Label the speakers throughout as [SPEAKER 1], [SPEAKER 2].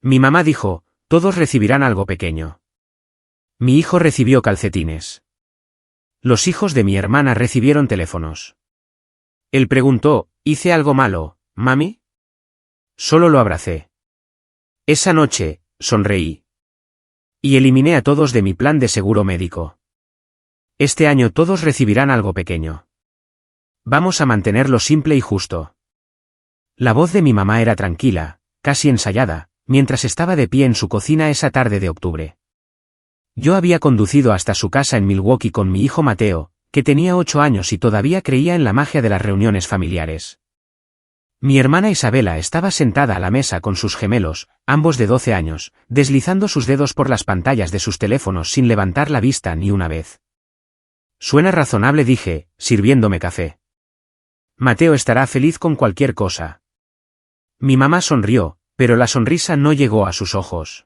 [SPEAKER 1] Mi mamá dijo, todos recibirán algo pequeño. Mi hijo recibió calcetines. Los hijos de mi hermana recibieron teléfonos. Él preguntó, ¿hice algo malo, mami? Solo lo abracé. Esa noche, sonreí. Y eliminé a todos de mi plan de seguro médico. Este año todos recibirán algo pequeño. Vamos a mantenerlo simple y justo. La voz de mi mamá era tranquila, casi ensayada, mientras estaba de pie en su cocina esa tarde de octubre. Yo había conducido hasta su casa en Milwaukee con mi hijo Mateo, que tenía 8 años y todavía creía en la magia de las reuniones familiares. Mi hermana Isabela estaba sentada a la mesa con sus gemelos, ambos de 12 años, deslizando sus dedos por las pantallas de sus teléfonos sin levantar la vista ni una vez. Suena razonable, dije, sirviéndome café. Mateo estará feliz con cualquier cosa. Mi mamá sonrió, pero la sonrisa no llegó a sus ojos.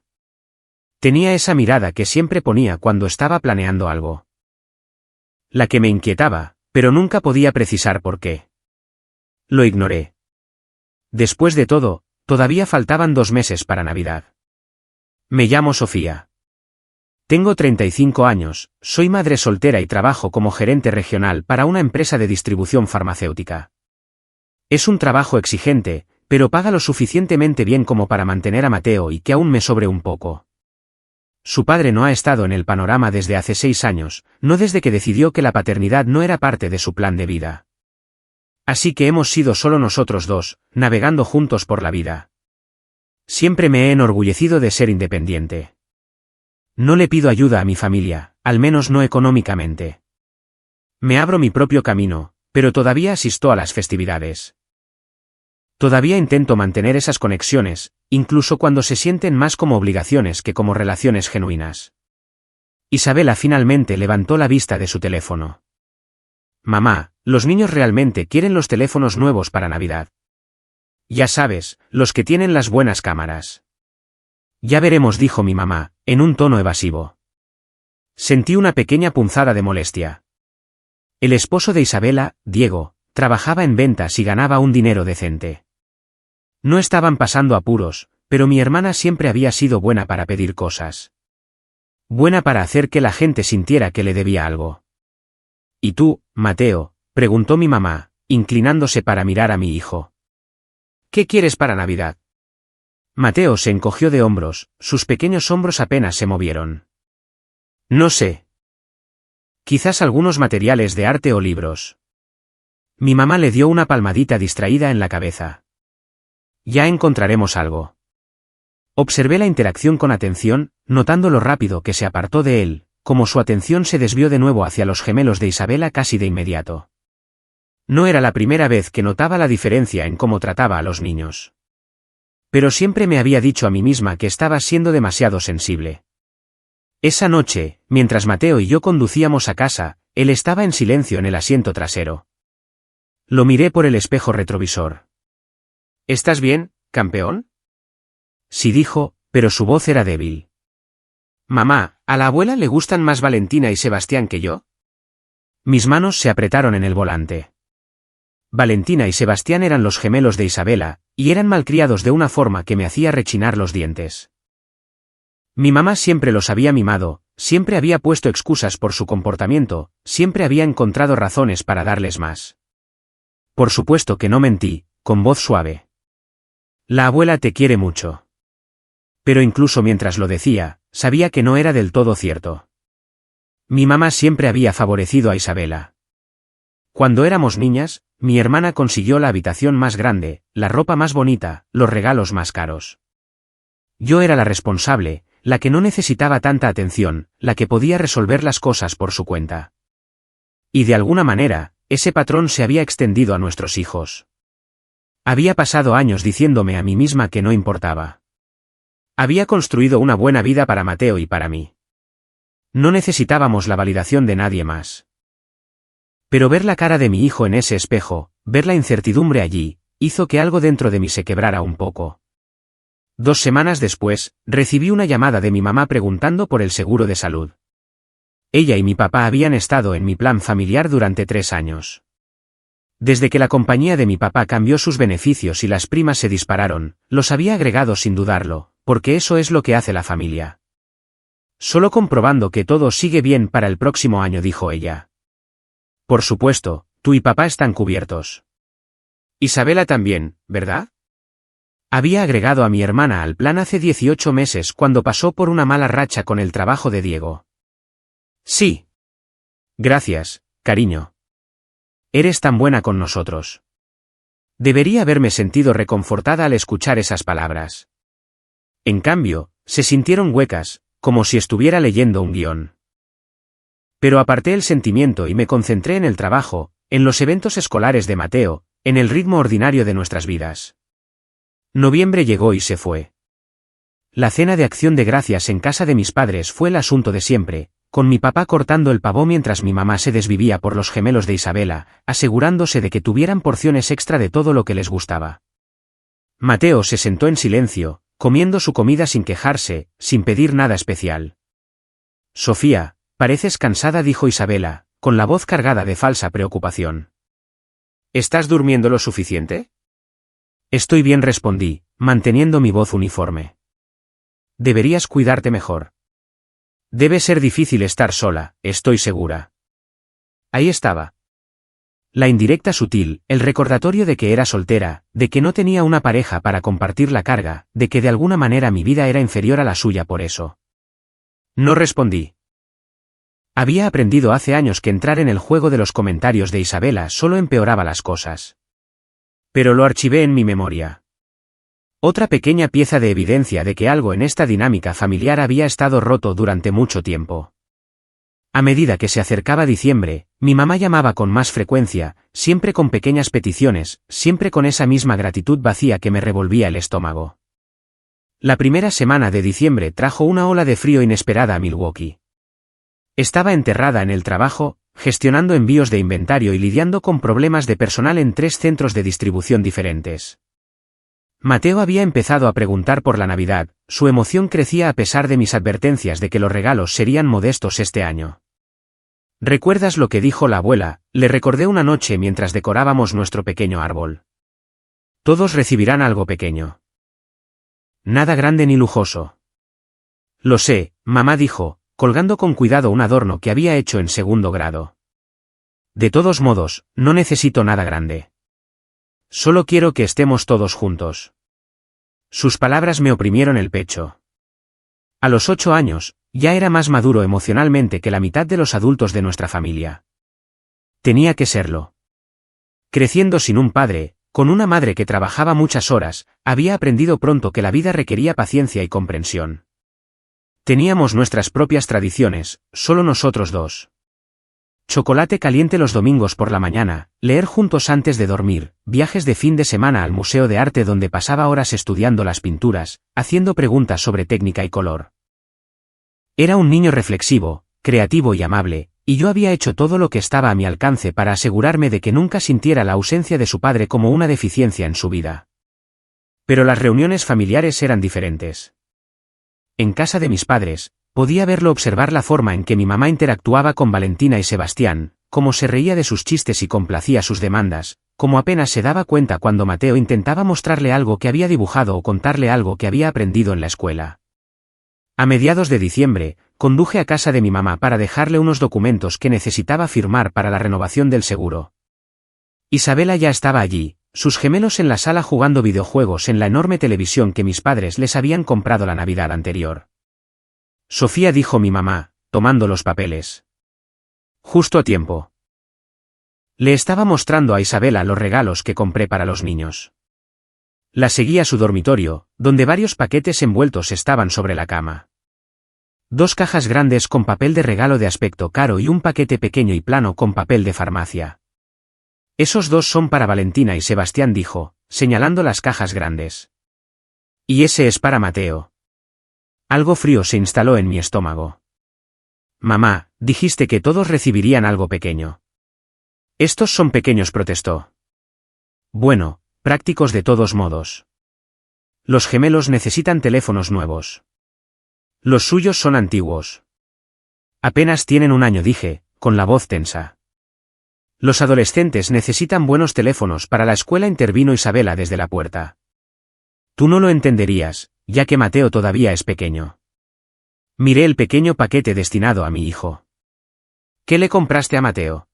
[SPEAKER 1] Tenía esa mirada que siempre ponía cuando estaba planeando algo. La que me inquietaba, pero nunca podía precisar por qué. Lo ignoré. Después de todo, todavía faltaban 2 meses para Navidad. Me llamo Sofía. Tengo 35 años, soy madre soltera y trabajo como gerente regional para una empresa de distribución farmacéutica. Es un trabajo exigente, pero paga lo suficientemente bien como para mantener a Mateo y que aún me sobre un poco. Su padre no ha estado en el panorama desde hace 6 años, no desde que decidió que la paternidad no era parte de su plan de vida. Así que hemos sido solo nosotros dos, navegando juntos por la vida. Siempre me he enorgullecido de ser independiente. No le pido ayuda a mi familia, al menos no económicamente. Me abro mi propio camino, pero todavía asisto a las festividades. Todavía intento mantener esas conexiones, incluso cuando se sienten más como obligaciones que como relaciones genuinas. Isabela finalmente levantó la vista de su teléfono. Mamá, los niños realmente quieren los teléfonos nuevos para Navidad. Ya sabes, los que tienen las buenas cámaras. Ya veremos, dijo mi mamá, en un tono evasivo. Sentí una pequeña punzada de molestia. El esposo de Isabela, Diego, trabajaba en ventas y ganaba un dinero decente. No estaban pasando apuros, pero mi hermana siempre había sido buena para pedir cosas. Buena para hacer que la gente sintiera que le debía algo. ¿Y tú, Mateo?, preguntó mi mamá, inclinándose para mirar a mi hijo. ¿Qué quieres para Navidad? Mateo se encogió de hombros, sus pequeños hombros apenas se movieron. No sé. Quizás algunos materiales de arte o libros. Mi mamá le dio una palmadita distraída en la cabeza. Ya encontraremos algo. Observé la interacción con atención, notando lo rápido que se apartó de él, como su atención se desvió de nuevo hacia los gemelos de Isabela casi de inmediato. No era la primera vez que notaba la diferencia en cómo trataba a los niños. Pero siempre me había dicho a mí misma que estaba siendo demasiado sensible. Esa noche, mientras Mateo y yo conducíamos a casa, él estaba en silencio en el asiento trasero. Lo miré por el espejo retrovisor. ¿Estás bien, campeón? Sí, dijo, pero su voz era débil. Mamá, ¿a la abuela le gustan más Valentina y Sebastián que yo? Mis manos se apretaron en el volante. Valentina y Sebastián eran los gemelos de Isabela, y eran malcriados de una forma que me hacía rechinar los dientes. Mi mamá siempre los había mimado, siempre había puesto excusas por su comportamiento, siempre había encontrado razones para darles más. Por supuesto que no mentí, con voz suave. La abuela te quiere mucho. Pero incluso mientras lo decía, sabía que no era del todo cierto. Mi mamá siempre había favorecido a Isabela. Cuando éramos niñas, mi hermana consiguió la habitación más grande, la ropa más bonita, los regalos más caros. Yo era la responsable, la que no necesitaba tanta atención, la que podía resolver las cosas por su cuenta. Y de alguna manera, ese patrón se había extendido a nuestros hijos. Había pasado años diciéndome a mí misma que no importaba. Había construido una buena vida para Mateo y para mí. No necesitábamos la validación de nadie más. Pero ver la cara de mi hijo en ese espejo, ver la incertidumbre allí, hizo que algo dentro de mí se quebrara un poco. 2 semanas después, recibí una llamada de mi mamá preguntando por el seguro de salud. Ella y mi papá habían estado en mi plan familiar durante 3 años. Desde que la compañía de mi papá cambió sus beneficios y las primas se dispararon, los había agregado sin dudarlo, porque eso es lo que hace la familia. Solo comprobando que todo sigue bien para el próximo año, dijo ella. Por supuesto, tú y papá están cubiertos. Isabela también, ¿verdad? Había agregado a mi hermana al plan hace 18 meses cuando pasó por una mala racha con el trabajo de Diego. Sí. Gracias, cariño. Eres tan buena con nosotros. Debería haberme sentido reconfortada al escuchar esas palabras. En cambio, se sintieron huecas, como si estuviera leyendo un guión. Pero aparté el sentimiento y me concentré en el trabajo, en los eventos escolares de Mateo, en el ritmo ordinario de nuestras vidas. Noviembre llegó y se fue. La cena de Acción de Gracias en casa de mis padres fue el asunto de siempre, con mi papá cortando el pavó mientras mi mamá se desvivía por los gemelos de Isabela, asegurándose de que tuvieran porciones extra de todo lo que les gustaba. Mateo se sentó en silencio, comiendo su comida sin quejarse, sin pedir nada especial. Sofía, pareces cansada, dijo Isabela, con la voz cargada de falsa preocupación. ¿Estás durmiendo lo suficiente? Estoy bien, respondí, manteniendo mi voz uniforme. Deberías cuidarte mejor. Debe ser difícil estar sola, estoy segura. Ahí estaba. La indirecta sutil, el recordatorio de que era soltera, de que no tenía una pareja para compartir la carga, de que de alguna manera mi vida era inferior a la suya por eso. No respondí. Había aprendido hace años que entrar en el juego de los comentarios de Isabela solo empeoraba las cosas. Pero lo archivé en mi memoria. Otra pequeña pieza de evidencia de que algo en esta dinámica familiar había estado roto durante mucho tiempo. A medida que se acercaba diciembre, mi mamá llamaba con más frecuencia, siempre con pequeñas peticiones, siempre con esa misma gratitud vacía que me revolvía el estómago. La primera semana de diciembre trajo una ola de frío inesperada a Milwaukee. Estaba enterrada en el trabajo, gestionando envíos de inventario y lidiando con problemas de personal en 3 centros de distribución diferentes. Mateo había empezado a preguntar por la Navidad, su emoción crecía a pesar de mis advertencias de que los regalos serían modestos este año. ¿Recuerdas lo que dijo la abuela?, le recordé una noche mientras decorábamos nuestro pequeño árbol. Todos recibirán algo pequeño. Nada grande ni lujoso. Lo sé, mamá dijo, colgando con cuidado un adorno que había hecho en 2º grado. De todos modos, no necesito nada grande. Solo quiero que estemos todos juntos. Sus palabras me oprimieron el pecho. A los 8 años, ya era más maduro emocionalmente que la mitad de los adultos de nuestra familia. Tenía que serlo. Creciendo sin un padre, con una madre que trabajaba muchas horas, había aprendido pronto que la vida requería paciencia y comprensión. Teníamos nuestras propias tradiciones, solo nosotros dos. Chocolate caliente los domingos por la mañana, leer juntos antes de dormir, viajes de fin de semana al Museo de Arte donde pasaba horas estudiando las pinturas, haciendo preguntas sobre técnica y color. Era un niño reflexivo, creativo y amable, y yo había hecho todo lo que estaba a mi alcance para asegurarme de que nunca sintiera la ausencia de su padre como una deficiencia en su vida. Pero las reuniones familiares eran diferentes. En casa de mis padres, podía verlo observar la forma en que mi mamá interactuaba con Valentina y Sebastián, cómo se reía de sus chistes y complacía sus demandas, cómo apenas se daba cuenta cuando Mateo intentaba mostrarle algo que había dibujado o contarle algo que había aprendido en la escuela. A mediados de diciembre, conduje a casa de mi mamá para dejarle unos documentos que necesitaba firmar para la renovación del seguro. Isabela ya estaba allí, sus gemelos en la sala jugando videojuegos en la enorme televisión que mis padres les habían comprado la Navidad anterior. Sofía, dijo mi mamá, tomando los papeles. Justo a tiempo. Le estaba mostrando a Isabela los regalos que compré para los niños. La seguí a su dormitorio, donde varios paquetes envueltos estaban sobre la cama. 2 cajas grandes con papel de regalo de aspecto caro y un paquete pequeño y plano con papel de farmacia. Esos 2 son para Valentina y Sebastián, dijo, señalando las cajas grandes. Y ese es para Mateo. Algo frío se instaló en mi estómago. Mamá, dijiste que todos recibirían algo pequeño. Estos son pequeños, protestó. Bueno, prácticos de todos modos. Los gemelos necesitan teléfonos nuevos. Los suyos son antiguos. Apenas tienen 1 año, dije, con la voz tensa. Los adolescentes necesitan buenos teléfonos para la escuela, intervino Isabela desde la puerta. Tú no lo entenderías, ya que Mateo todavía es pequeño. Miré el pequeño paquete destinado a mi hijo. ¿Qué le compraste a Mateo?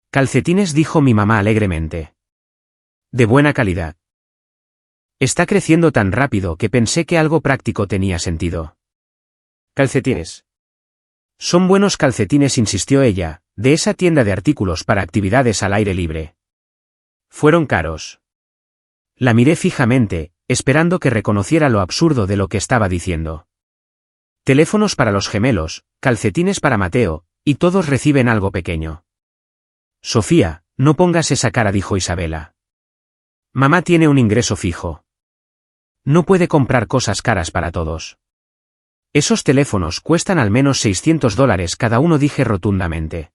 [SPEAKER 1] Calcetines, dijo mi mamá alegremente. De buena calidad. Está creciendo tan rápido que pensé que algo práctico tenía sentido. Calcetines. Son buenos calcetines, insistió ella, de esa tienda de artículos para actividades al aire libre. Fueron caros. La miré fijamente, esperando que reconociera lo absurdo de lo que estaba diciendo. Teléfonos para los gemelos, calcetines para Mateo, y todos reciben algo pequeño. Sofía, no pongas esa cara, dijo Isabela. Mamá tiene un ingreso fijo. No puede comprar cosas caras para todos. Esos teléfonos cuestan al menos $600 cada uno, dije rotundamente.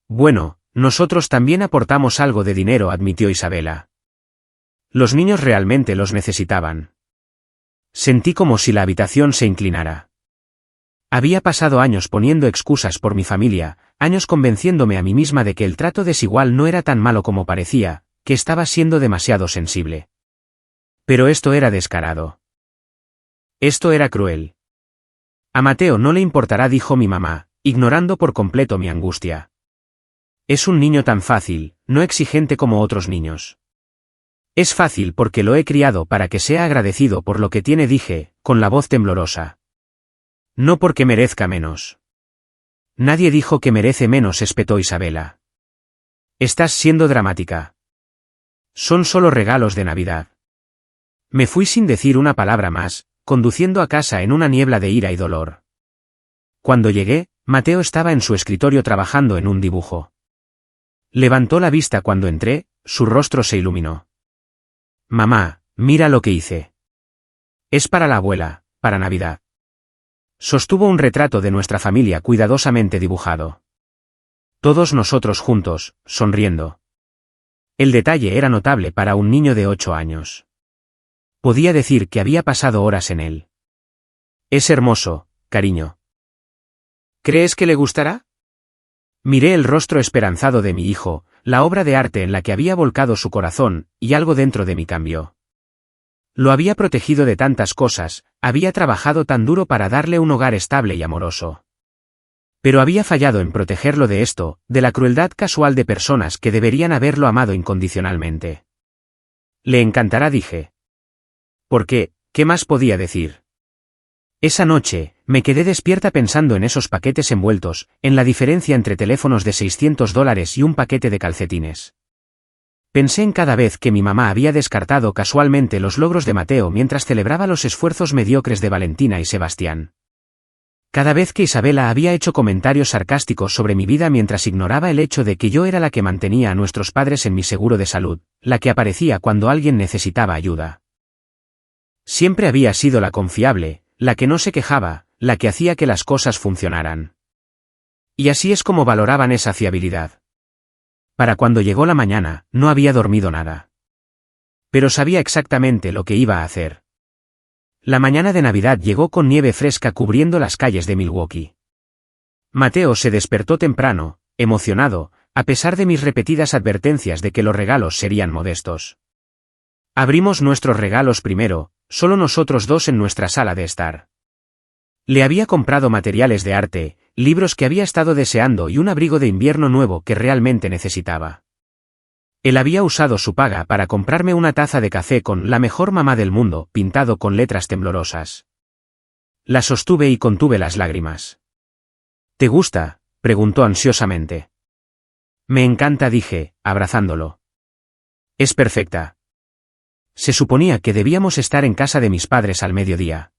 [SPEAKER 1] Bueno, nosotros también aportamos algo de dinero, admitió Isabela. Los niños realmente los necesitaban. Sentí como si la habitación se inclinara. Había pasado años poniendo excusas por mi familia, años convenciéndome a mí misma de que el trato desigual no era tan malo como parecía, que estaba siendo demasiado sensible. Pero esto era descarado. Esto era cruel. A Mateo no le importará, dijo mi mamá, ignorando por completo mi angustia. Es un niño tan fácil, no exigente como otros niños. Es fácil porque lo he criado para que sea agradecido por lo que tiene, dije, con la voz temblorosa. No porque merezca menos. Nadie dijo que merece menos, espetó Isabela. Estás siendo dramática. Son solo regalos de Navidad. Me fui sin decir una palabra más, conduciendo a casa en una niebla de ira y dolor. Cuando llegué, Mateo estaba en su escritorio trabajando en un dibujo. Levantó la vista cuando entré, su rostro se iluminó. Mamá, mira lo que hice. Es para la abuela, para Navidad. Sostuvo un retrato de nuestra familia cuidadosamente dibujado. Todos nosotros juntos, sonriendo. El detalle era notable para un niño de 8 años. Podía decir que había pasado horas en él. Es hermoso, cariño. ¿Crees que le gustará? Miré el rostro esperanzado de mi hijo, la obra de arte en la que había volcado su corazón, y algo dentro de mí cambió. Lo había protegido de tantas cosas, había trabajado tan duro para darle un hogar estable y amoroso. Pero había fallado en protegerlo de esto, de la crueldad casual de personas que deberían haberlo amado incondicionalmente. Le encantará, dije. ¿Por qué? ¿Qué más podía decir? Esa noche, me quedé despierta pensando en esos paquetes envueltos, en la diferencia entre teléfonos de $600 y un paquete de calcetines. Pensé en cada vez que mi mamá había descartado casualmente los logros de Mateo mientras celebraba los esfuerzos mediocres de Valentina y Sebastián. Cada vez que Isabela había hecho comentarios sarcásticos sobre mi vida mientras ignoraba el hecho de que yo era la que mantenía a nuestros padres en mi seguro de salud, la que aparecía cuando alguien necesitaba ayuda. Siempre había sido la confiable, la que no se quejaba, la que hacía que las cosas funcionaran. Y así es como valoraban esa fiabilidad. Para cuando llegó la mañana, no había dormido nada. Pero sabía exactamente lo que iba a hacer. La mañana de Navidad llegó con nieve fresca cubriendo las calles de Milwaukee. Mateo se despertó temprano, emocionado, a pesar de mis repetidas advertencias de que los regalos serían modestos. Abrimos nuestros regalos primero, solo nosotros dos en nuestra sala de estar. Le había comprado materiales de arte, libros que había estado deseando y un abrigo de invierno nuevo que realmente necesitaba. Él había usado su paga para comprarme una taza de café con "La mejor mamá del mundo", pintado con letras temblorosas. La sostuve y contuve las lágrimas. ¿Te gusta?, preguntó ansiosamente. Me encanta, dije, abrazándolo. Es perfecta. Se suponía que debíamos estar en casa de mis padres al mediodía.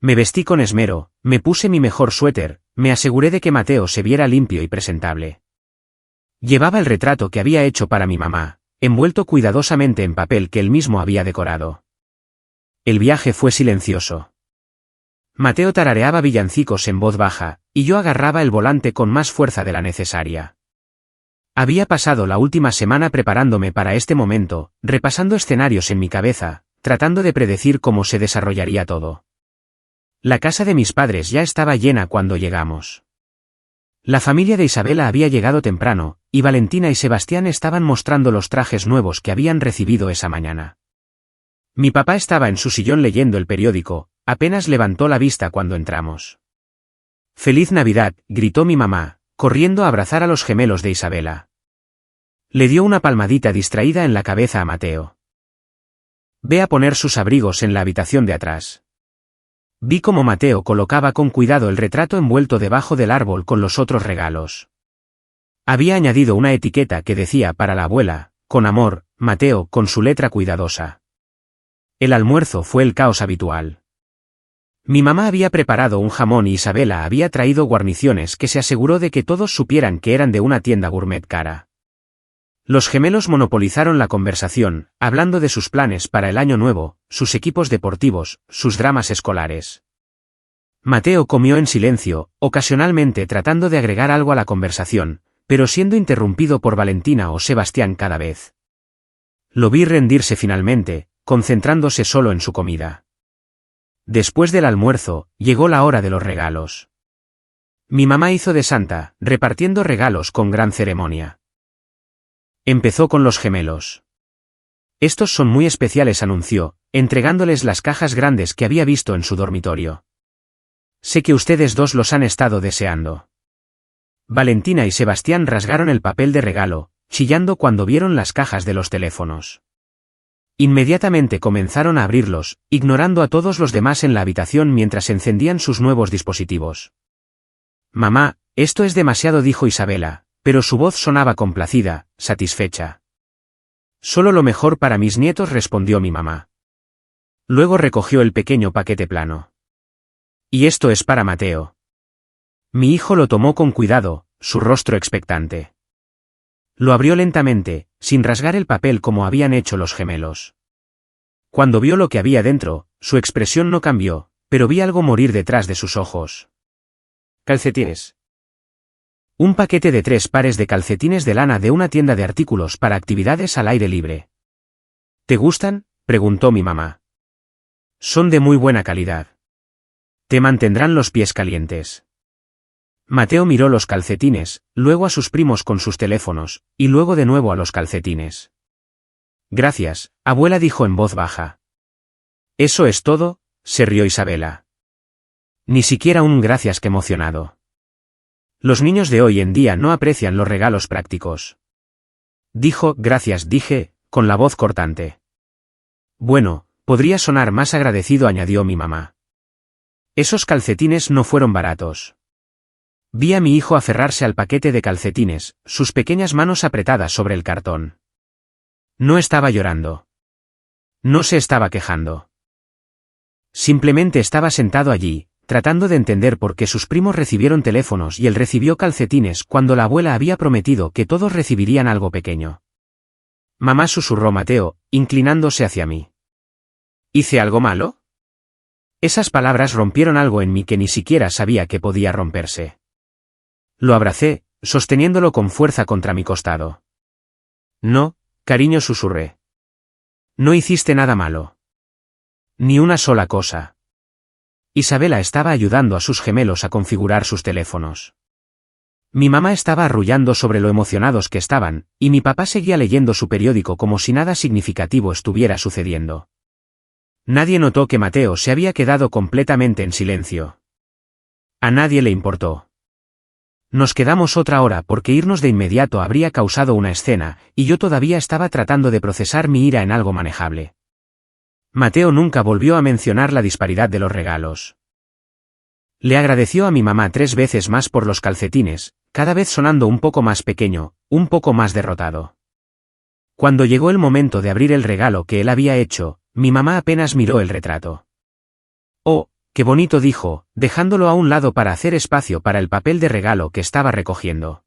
[SPEAKER 1] Me vestí con esmero, me puse mi mejor suéter, me aseguré de que Mateo se viera limpio y presentable. Llevaba el retrato que había hecho para mi mamá, envuelto cuidadosamente en papel que él mismo había decorado. El viaje fue silencioso. Mateo tarareaba villancicos en voz baja, y yo agarraba el volante con más fuerza de la necesaria. Había pasado la última semana preparándome para este momento, repasando escenarios en mi cabeza, tratando de predecir cómo se desarrollaría todo. La casa de mis padres ya estaba llena cuando llegamos. La familia de Isabela había llegado temprano, y Valentina y Sebastián estaban mostrando los trajes nuevos que habían recibido esa mañana. Mi papá estaba en su sillón leyendo el periódico, apenas levantó la vista cuando entramos. «¡Feliz Navidad!», gritó mi mamá, corriendo a abrazar a los gemelos de Isabela. Le dio una palmadita distraída en la cabeza a Mateo. «Ve a poner sus abrigos en la habitación de atrás». Vi cómo Mateo colocaba con cuidado el retrato envuelto debajo del árbol con los otros regalos. Había añadido una etiqueta que decía para la abuela, con amor, Mateo, con su letra cuidadosa. El almuerzo fue el caos habitual. Mi mamá había preparado un jamón y Isabela había traído guarniciones que se aseguró de que todos supieran que eran de una tienda gourmet cara. Los gemelos monopolizaron la conversación, hablando de sus planes para el año nuevo, sus equipos deportivos, sus dramas escolares. Mateo comió en silencio, ocasionalmente tratando de agregar algo a la conversación, pero siendo interrumpido por Valentina o Sebastián cada vez. Lo vi rendirse finalmente, concentrándose solo en su comida. Después del almuerzo, llegó la hora de los regalos. Mi mamá hizo de santa, repartiendo regalos con gran ceremonia. Empezó con los gemelos. «Estos son muy especiales», anunció, entregándoles las cajas grandes que había visto en su dormitorio. «Sé que ustedes dos los han estado deseando». Valentina y Sebastián rasgaron el papel de regalo, chillando cuando vieron las cajas de los teléfonos. Inmediatamente comenzaron a abrirlos, ignorando a todos los demás en la habitación mientras encendían sus nuevos dispositivos. «Mamá, esto es demasiado», dijo Isabela, pero su voz sonaba complacida, satisfecha. «Solo lo mejor para mis nietos», respondió mi mamá. Luego recogió el pequeño paquete plano. «Y esto es para Mateo». Mi hijo lo tomó con cuidado, su rostro expectante. Lo abrió lentamente, sin rasgar el papel como habían hecho los gemelos. Cuando vio lo que había dentro, su expresión no cambió, pero vi algo morir detrás de sus ojos. «Calcetines». Un paquete de 3 pares de calcetines de lana de una tienda de artículos para actividades al aire libre. «¿Te gustan?», preguntó mi mamá. «Son de muy buena calidad. Te mantendrán los pies calientes». Mateo miró los calcetines, luego a sus primos con sus teléfonos, y luego de nuevo a los calcetines. «Gracias», abuela dijo en voz baja. «¿Eso es todo?», se rió Isabela. Ni siquiera un gracias, que emocionado. Los niños de hoy en día no aprecian los regalos prácticos. Dijo. «Gracias», dije, con la voz cortante. «Bueno, podría sonar más agradecido», añadió mi mamá. Esos calcetines no fueron baratos. Vi a mi hijo aferrarse al paquete de calcetines, sus pequeñas manos apretadas sobre el cartón. No estaba llorando. No se estaba quejando. Simplemente estaba sentado allí, tratando de entender por qué sus primos recibieron teléfonos y él recibió calcetines cuando la abuela había prometido que todos recibirían algo pequeño. «Mamá», susurró Mateo, inclinándose hacia mí. «¿Hice algo malo?». Esas palabras rompieron algo en mí que ni siquiera sabía que podía romperse. Lo abracé, sosteniéndolo con fuerza contra mi costado. «No, cariño», susurré. «No hiciste nada malo. Ni una sola cosa». Isabela estaba ayudando a sus gemelos a configurar sus teléfonos. Mi mamá estaba arrullando sobre lo emocionados que estaban, y mi papá seguía leyendo su periódico como si nada significativo estuviera sucediendo. Nadie notó que Mateo se había quedado completamente en silencio. A nadie le importó. Nos quedamos otra hora porque irnos de inmediato habría causado una escena, y yo todavía estaba tratando de procesar mi ira en algo manejable. Mateo nunca volvió a mencionar la disparidad de los regalos. Le agradeció a mi mamá 3 veces más por los calcetines, cada vez sonando un poco más pequeño, un poco más derrotado. Cuando llegó el momento de abrir el regalo que él había hecho, mi mamá apenas miró el retrato. «Oh, qué bonito», dijo, dejándolo a un lado para hacer espacio para el papel de regalo que estaba recogiendo.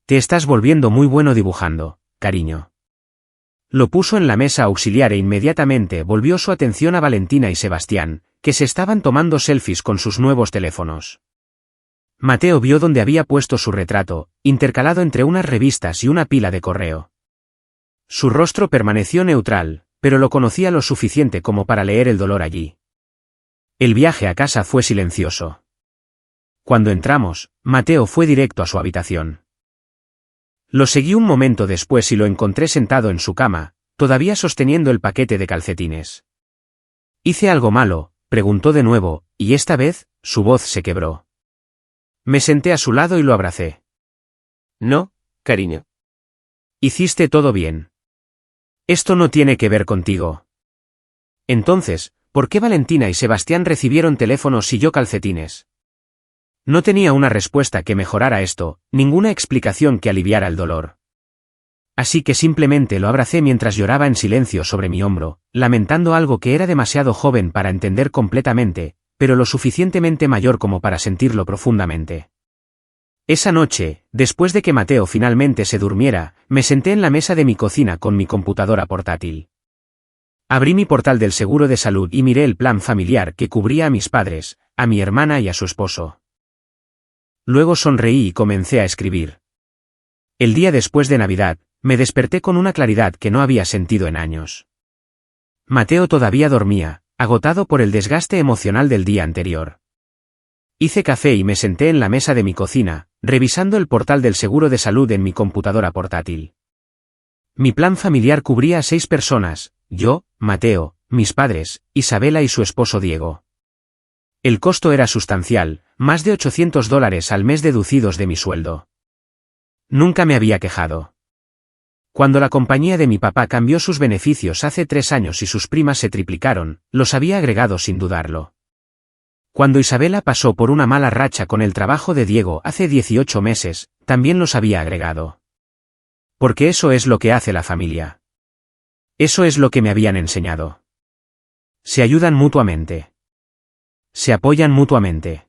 [SPEAKER 1] «Te estás volviendo muy bueno dibujando, cariño». Lo puso en la mesa auxiliar e inmediatamente volvió su atención a Valentina y Sebastián, que se estaban tomando selfies con sus nuevos teléfonos. Mateo vio dónde había puesto su retrato, intercalado entre unas revistas y una pila de correo. Su rostro permaneció neutral, pero lo conocía lo suficiente como para leer el dolor allí. El viaje a casa fue silencioso. Cuando entramos, Mateo fue directo a su habitación. Lo seguí un momento después y lo encontré sentado en su cama, todavía sosteniendo el paquete de calcetines. ¿Hice algo malo?, preguntó de nuevo, y esta vez, su voz se quebró. Me senté a su lado y lo abracé.
[SPEAKER 2] No, cariño.
[SPEAKER 1] Hiciste todo bien. Esto no tiene que ver contigo. Entonces, ¿por qué Valentina y Sebastián recibieron teléfonos y yo calcetines? No tenía una respuesta que mejorara esto, ninguna explicación que aliviara el dolor. Así que simplemente lo abracé mientras lloraba en silencio sobre mi hombro, lamentando algo que era demasiado joven para entender completamente, pero lo suficientemente mayor como para sentirlo profundamente. Esa noche, después de que Mateo finalmente se durmiera, me senté en la mesa de mi cocina con mi computadora portátil. Abrí mi portal del seguro de salud y miré el plan familiar que cubría a mis padres, a mi hermana y a su esposo. Luego sonreí y comencé a escribir. El día después de Navidad, me desperté con una claridad que no había sentido en años. Mateo todavía dormía, agotado por el desgaste emocional del día anterior. Hice café y me senté en la mesa de mi cocina, revisando el portal del seguro de salud en mi computadora portátil. Mi plan familiar cubría a 6 personas, yo, Mateo, mis padres, Isabela y su esposo Diego. El costo era sustancial, más de $800 al mes deducidos de mi sueldo. Nunca me había quejado. Cuando la compañía de mi papá cambió sus beneficios hace 3 años y sus primas se triplicaron, los había agregado sin dudarlo. Cuando Isabela pasó por una mala racha con el trabajo de Diego hace 18 meses, también los había agregado. Porque eso es lo que hace la familia. Eso es lo que me habían enseñado. Se ayudan mutuamente. Se apoyan mutuamente.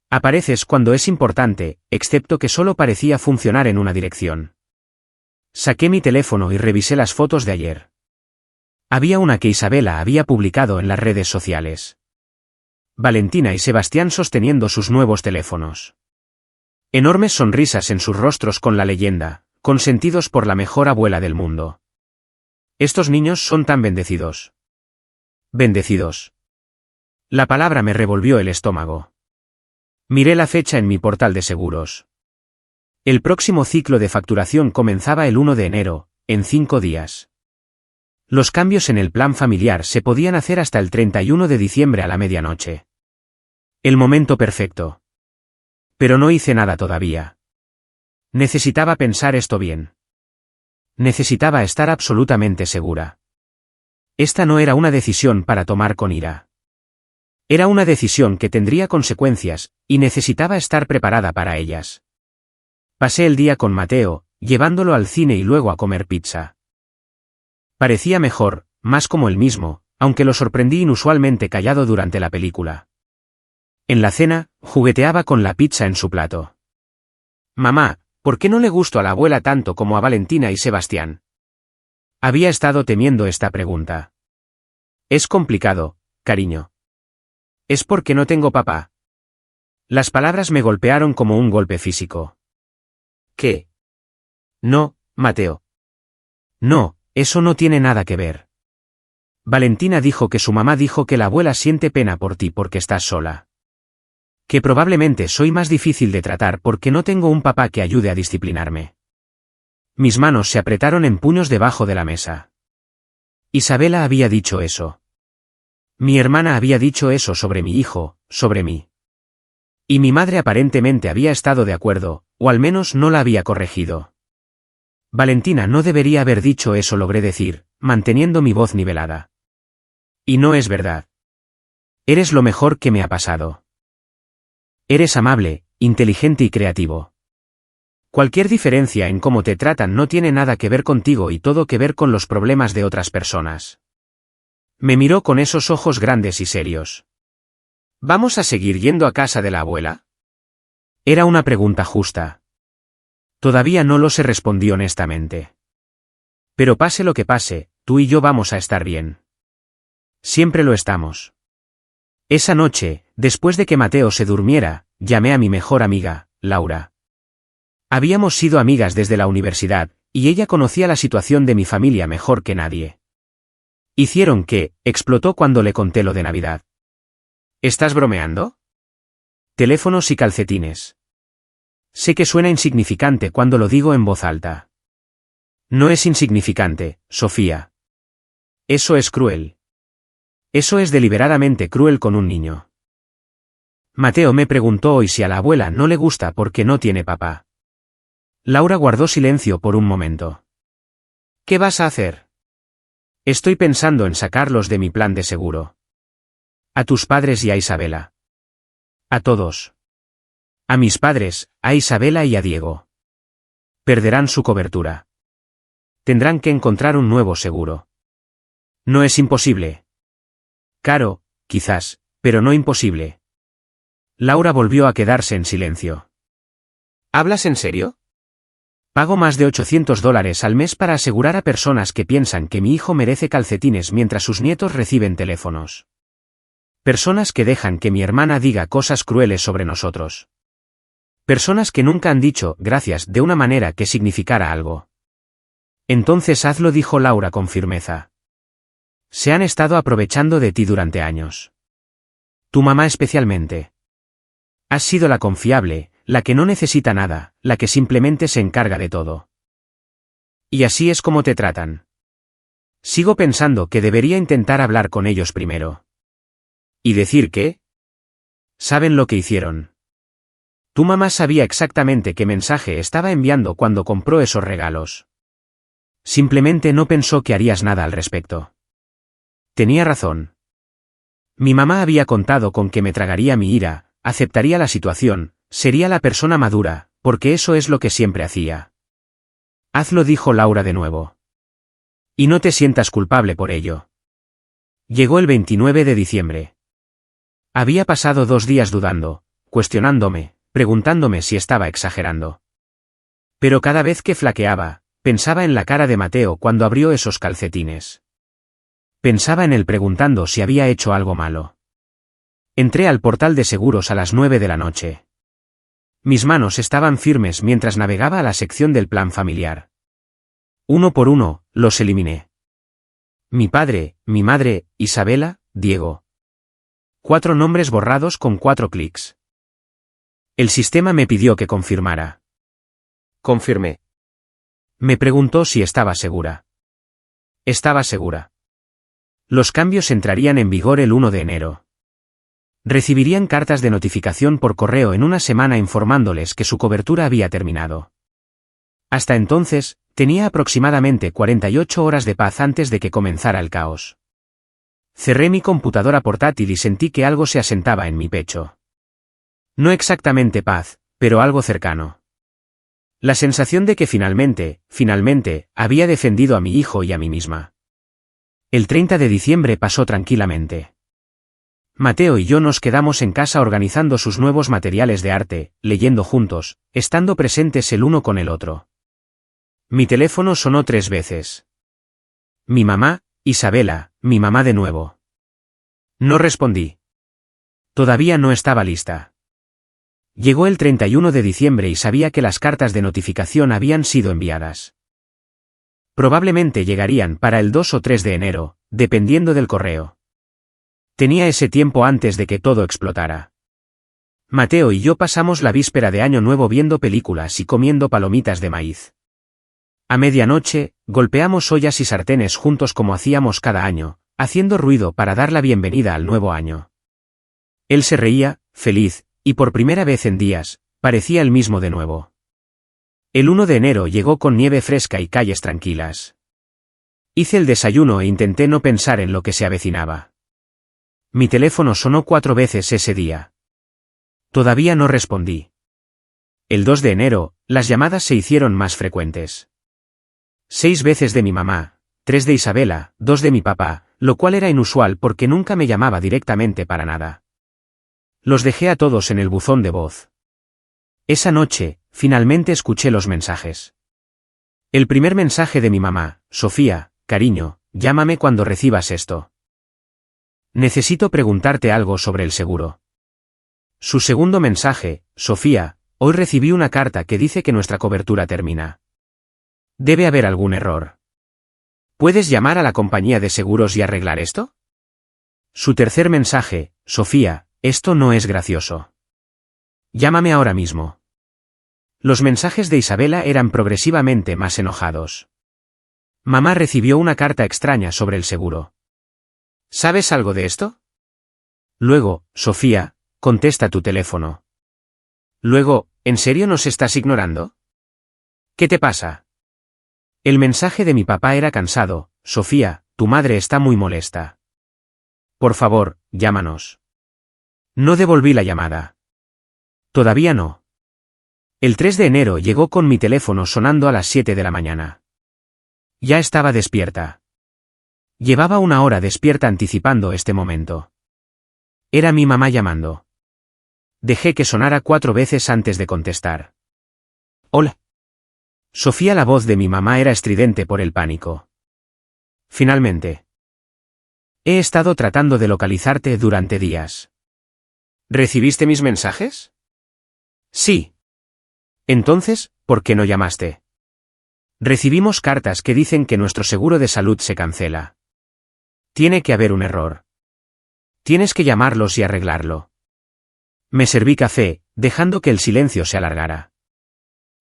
[SPEAKER 1] Apareces cuando es importante, excepto que solo parecía funcionar en una dirección. Saqué mi teléfono y revisé las fotos de ayer. Había una que Isabela había publicado en las redes sociales. Valentina y Sebastián sosteniendo sus nuevos teléfonos. Enormes sonrisas en sus rostros con la leyenda, consentidos por la mejor abuela del mundo. Estos niños son tan bendecidos. Bendecidos. La palabra me revolvió el estómago. Miré la fecha en mi portal de seguros. El próximo ciclo de facturación comenzaba el 1 de enero, en 5 días. Los cambios en el plan familiar se podían hacer hasta el 31 de diciembre a la medianoche. El momento perfecto. Pero no hice nada todavía. Necesitaba pensar esto bien. Necesitaba estar absolutamente segura. Esta no era una decisión para tomar con ira. Era una decisión que tendría consecuencias, y necesitaba estar preparada para ellas. Pasé el día con Mateo, llevándolo al cine y luego a comer pizza. Parecía mejor, más como él mismo, aunque lo sorprendí inusualmente callado durante la película. En la cena, jugueteaba con la pizza en su plato. Mamá, ¿por qué no le gustó a la abuela tanto como a Valentina y Sebastián? Había estado temiendo esta pregunta. Es complicado, cariño. Es porque no tengo papá. Las palabras me golpearon como un golpe físico. ¿Qué? No, Mateo. No, eso no tiene nada que ver. Valentina dijo que su mamá dijo que la abuela siente pena por ti porque estás sola. Que probablemente soy más difícil de tratar porque no tengo un papá que ayude a disciplinarme. Mis manos se apretaron en puños debajo de la mesa. Isabela había dicho eso. Mi hermana había dicho eso sobre mi hijo, sobre mí. Y mi madre aparentemente había estado de acuerdo, o al menos no la había corregido. Valentina no debería haber dicho eso, logré decir, manteniendo mi voz nivelada. Y no es verdad. Eres lo mejor que me ha pasado. Eres amable, inteligente y creativo. Cualquier diferencia en cómo te tratan no tiene nada que ver contigo y todo que ver con los problemas de otras personas. Me miró con esos ojos grandes y serios. ¿Vamos a seguir yendo a casa de la abuela? Era una pregunta justa. Todavía no lo sé, respondí honestamente. Pero pase lo que pase, tú y yo vamos a estar bien. Siempre lo estamos. Esa noche, después de que Mateo se durmiera, llamé a mi mejor amiga, Laura. Habíamos sido amigas desde la universidad, y ella conocía la situación de mi familia mejor que nadie. Hicieron que, explotó cuando le conté lo de Navidad. ¿Estás bromeando? Teléfonos y calcetines. Sé que suena insignificante cuando lo digo en voz alta. No es insignificante, Sofía. Eso es cruel. Eso es deliberadamente cruel con un niño. Mateo me preguntó hoy si a la abuela no le gusta porque no tiene papá. Laura guardó silencio por un momento. ¿Qué vas a hacer? Estoy pensando en sacarlos de mi plan de seguro. A tus padres y a Isabela. A todos. A mis padres, a Isabela y a Diego. Perderán su cobertura. Tendrán que encontrar un nuevo seguro. No es imposible. Caro, quizás, pero no imposible. Laura volvió a quedarse en silencio.
[SPEAKER 2] ¿Hablas en serio?
[SPEAKER 1] Pago más de $800 al mes para asegurar a personas que piensan que mi hijo merece calcetines mientras sus nietos reciben teléfonos. Personas que dejan que mi hermana diga cosas crueles sobre nosotros. Personas que nunca han dicho gracias de una manera que significara algo. Entonces hazlo, dijo Laura con firmeza. Se han estado aprovechando de ti durante años. Tu mamá especialmente. Has sido la confiable, la que no necesita nada, la que simplemente se encarga de todo. Y así es como te tratan. Sigo pensando que debería intentar hablar con ellos primero. ¿Y decir qué? ¿Saben lo que hicieron? Tu mamá sabía exactamente qué mensaje estaba enviando cuando compró esos regalos. Simplemente no pensó que harías nada al respecto. Tenía razón. Mi mamá había contado con que me tragaría mi ira, aceptaría la situación, sería la persona madura, porque eso es lo que siempre hacía. Hazlo, dijo Laura de nuevo. Y no te sientas culpable por ello. Llegó el 29 de diciembre. Había pasado 2 días dudando, cuestionándome, preguntándome si estaba exagerando. Pero cada vez que flaqueaba, pensaba en la cara de Mateo cuando abrió esos calcetines. Pensaba en él preguntando si había hecho algo malo. Entré al portal de seguros a las 9 de la noche. Mis manos estaban firmes mientras navegaba a la sección del plan familiar. Uno por uno, los eliminé. Mi padre, mi madre, Isabela, Diego. 4 nombres borrados con 4 clics. El sistema me pidió que confirmara.
[SPEAKER 2] Confirmé.
[SPEAKER 1] Me preguntó si estaba segura. Estaba segura. Los cambios entrarían en vigor el 1 de enero. Recibirían cartas de notificación por correo en una semana informándoles que su cobertura había terminado. Hasta entonces, tenía aproximadamente 48 horas de paz antes de que comenzara el caos. Cerré mi computadora portátil y sentí que algo se asentaba en mi pecho. No exactamente paz, pero algo cercano. La sensación de que finalmente, había defendido a mi hijo y a mí misma. El 30 de diciembre pasó tranquilamente. Mateo y yo nos quedamos en casa organizando sus nuevos materiales de arte, leyendo juntos, estando presentes el uno con el otro. Mi teléfono sonó 3 veces. Mi mamá, Isabela, mi mamá de nuevo. No respondí. Todavía no estaba lista. Llegó el 31 de diciembre y sabía que las cartas de notificación habían sido enviadas. Probablemente llegarían para el 2 o 3 de enero, dependiendo del correo. Tenía ese tiempo antes de que todo explotara. Mateo y yo pasamos la víspera de Año Nuevo viendo películas y comiendo palomitas de maíz. A medianoche, golpeamos ollas y sartenes juntos como hacíamos cada año, haciendo ruido para dar la bienvenida al nuevo año. Él se reía, feliz, y por primera vez en días, parecía el mismo de nuevo. El 1 de enero llegó con nieve fresca y calles tranquilas. Hice el desayuno e intenté no pensar en lo que se avecinaba. Mi teléfono sonó 4 veces ese día. Todavía no respondí. El 2 de enero, las llamadas se hicieron más frecuentes. 6 veces de mi mamá, 3 de Isabela, 2 de mi papá, lo cual era inusual porque nunca me llamaba directamente para nada. Los dejé a todos en el buzón de voz. Esa noche, finalmente escuché los mensajes. El primer mensaje de mi mamá: Sofía, cariño, llámame cuando recibas esto. Necesito preguntarte algo sobre el seguro. Su segundo mensaje: Sofía, hoy recibí una carta que dice que nuestra cobertura termina. Debe haber algún error. ¿Puedes llamar a la compañía de seguros y arreglar esto? Su tercer mensaje: Sofía, esto no es gracioso. Llámame ahora mismo. Los mensajes de Isabela eran progresivamente más enojados. Mamá recibió una carta extraña sobre el seguro.
[SPEAKER 2] ¿Sabes algo de esto?
[SPEAKER 1] Luego, Sofía, contesta tu teléfono.
[SPEAKER 2] Luego, ¿en serio nos estás ignorando? ¿Qué te pasa?
[SPEAKER 1] El mensaje de mi papá era cansado. Sofía, tu madre está muy molesta. Por favor, llámanos. No devolví la llamada. Todavía no. El 3 de enero llegó con mi teléfono sonando a las 7 de la mañana. Ya estaba despierta. Llevaba una hora despierta anticipando este momento. Era mi mamá llamando. Dejé que sonara 4 veces antes de contestar. Hola. Sofía, la voz de mi mamá era estridente por el pánico. Finalmente. He estado tratando de localizarte durante días.
[SPEAKER 2] ¿Recibiste mis mensajes?
[SPEAKER 1] Sí. Entonces, ¿por qué no llamaste? Recibimos cartas que dicen que nuestro seguro de salud se cancela. Tiene que haber un error. Tienes que llamarlos y arreglarlo. Me serví café, dejando que el silencio se alargara.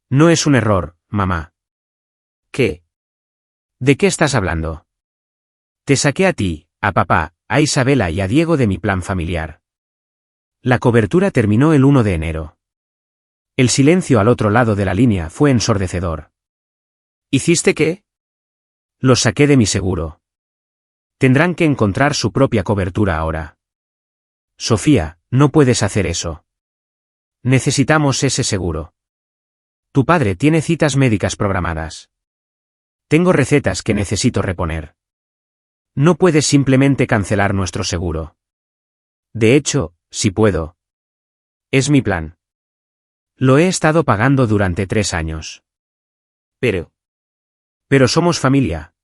[SPEAKER 1] No es un error, mamá.
[SPEAKER 2] ¿Qué?
[SPEAKER 1] ¿De qué estás hablando? Te saqué a ti, a papá, a Isabela y a Diego de mi plan familiar. La cobertura terminó el 1 de enero. El silencio al otro lado de la línea fue ensordecedor.
[SPEAKER 2] ¿Hiciste qué?
[SPEAKER 1] Los saqué de mi seguro. Tendrán que encontrar su propia cobertura ahora. Sofía, no puedes hacer eso. Necesitamos ese seguro. Tu padre tiene citas médicas programadas. Tengo recetas que necesito reponer. No puedes simplemente cancelar nuestro seguro. De hecho, si puedo. Es mi plan. Lo he estado pagando durante 3 años. Pero somos familia.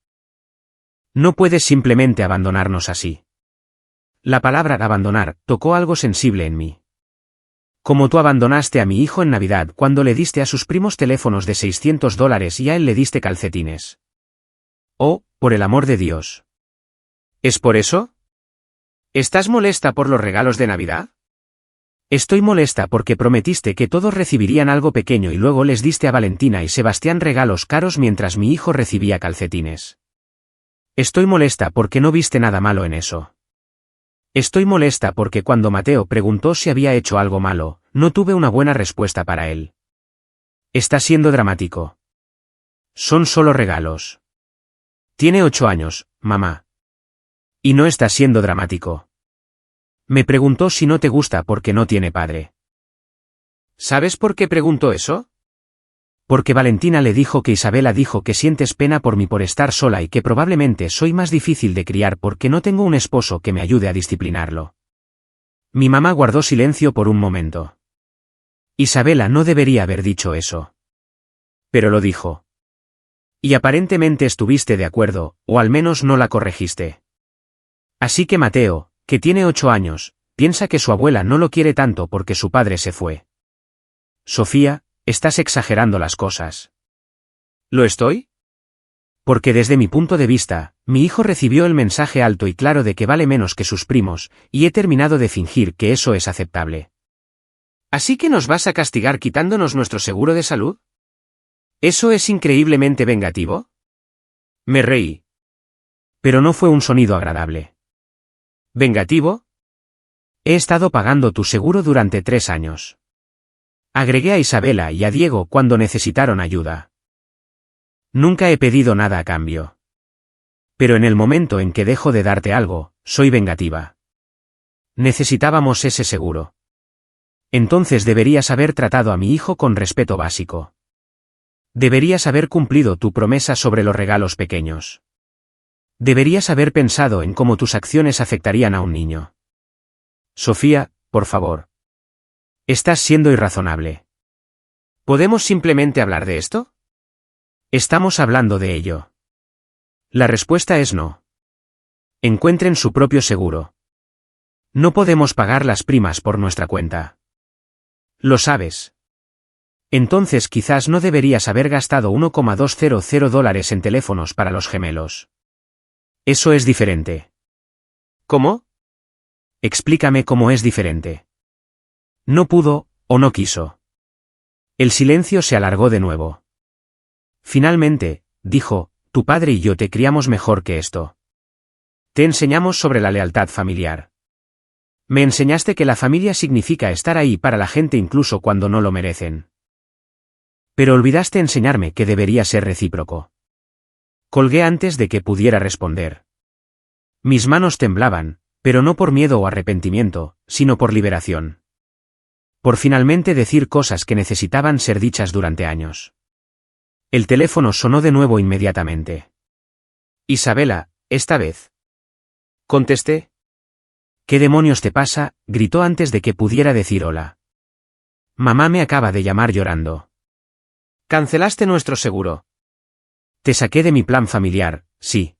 [SPEAKER 1] No puedes simplemente abandonarnos así. La palabra abandonar tocó algo sensible en mí. Como tú abandonaste a mi hijo en Navidad cuando le diste a sus primos teléfonos de $600 y a él le diste calcetines. Oh, por el amor de Dios.
[SPEAKER 2] ¿Es por eso? ¿Estás molesta por los regalos de Navidad?
[SPEAKER 1] Estoy molesta porque prometiste que todos recibirían algo pequeño y luego les diste a Valentina y Sebastián regalos caros mientras mi hijo recibía calcetines. Estoy molesta porque no viste nada malo en eso. Estoy molesta porque cuando Mateo preguntó si había hecho algo malo, no tuve una buena respuesta para él. Está siendo dramático. Son solo regalos. Tiene 8 años, mamá. Y no está siendo dramático. Me preguntó si no te gusta porque no tiene padre.
[SPEAKER 2] ¿Sabes por qué preguntó eso?
[SPEAKER 1] Porque Valentina le dijo que Isabela dijo que sientes pena por mí por estar sola y que probablemente soy más difícil de criar porque no tengo un esposo que me ayude a disciplinarlo. Mi mamá guardó silencio por un momento. Isabela no debería haber dicho eso. Pero lo dijo. Y aparentemente estuviste de acuerdo, o al menos no la corregiste. Así que Mateo, que tiene 8 años, piensa que su abuela no lo quiere tanto porque su padre se fue. Sofía, estás exagerando las cosas.
[SPEAKER 2] ¿Lo estoy?
[SPEAKER 1] Porque desde mi punto de vista, mi hijo recibió el mensaje alto y claro de que vale menos que sus primos, y he terminado de fingir que eso es aceptable.
[SPEAKER 2] ¿Así que nos vas a castigar quitándonos nuestro seguro de salud? ¿Eso es increíblemente vengativo? Me reí.
[SPEAKER 1] Pero no fue un sonido agradable.
[SPEAKER 2] ¿Vengativo?
[SPEAKER 1] He estado pagando tu seguro durante 3 años. Agregué a Isabela y a Diego cuando necesitaron ayuda. Nunca he pedido nada a cambio. Pero en el momento en que dejo de darte algo, soy vengativa. Necesitábamos ese seguro. Entonces deberías haber tratado a mi hijo con respeto básico. Deberías haber cumplido tu promesa sobre los regalos pequeños. Deberías haber pensado en cómo tus acciones afectarían a un niño. Sofía, por favor. Estás siendo irrazonable.
[SPEAKER 2] ¿Podemos simplemente hablar de esto?
[SPEAKER 1] Estamos hablando de ello. La respuesta es no. Encuentren su propio seguro. No podemos pagar las primas por nuestra cuenta. Lo sabes. Entonces quizás no deberías haber gastado $1,200 en teléfonos para los gemelos. Eso es diferente.
[SPEAKER 2] ¿Cómo?
[SPEAKER 1] Explícame cómo es diferente. No pudo, o no quiso. El silencio se alargó de nuevo. Finalmente, dijo, tu padre y yo te criamos mejor que esto. Te enseñamos sobre la lealtad familiar. Me enseñaste que la familia significa estar ahí para la gente incluso cuando no lo merecen. Pero olvidaste enseñarme que debería ser recíproco. Colgué antes de que pudiera responder. Mis manos temblaban, pero no por miedo o arrepentimiento, sino por liberación. Por finalmente decir cosas que necesitaban ser dichas durante años. El teléfono sonó de nuevo inmediatamente. Isabela, esta vez. Contesté. ¿Qué demonios te pasa?, gritó antes de que pudiera decir hola. Mamá me acaba de llamar llorando. Cancelaste nuestro seguro. Te saqué de mi plan familiar, sí.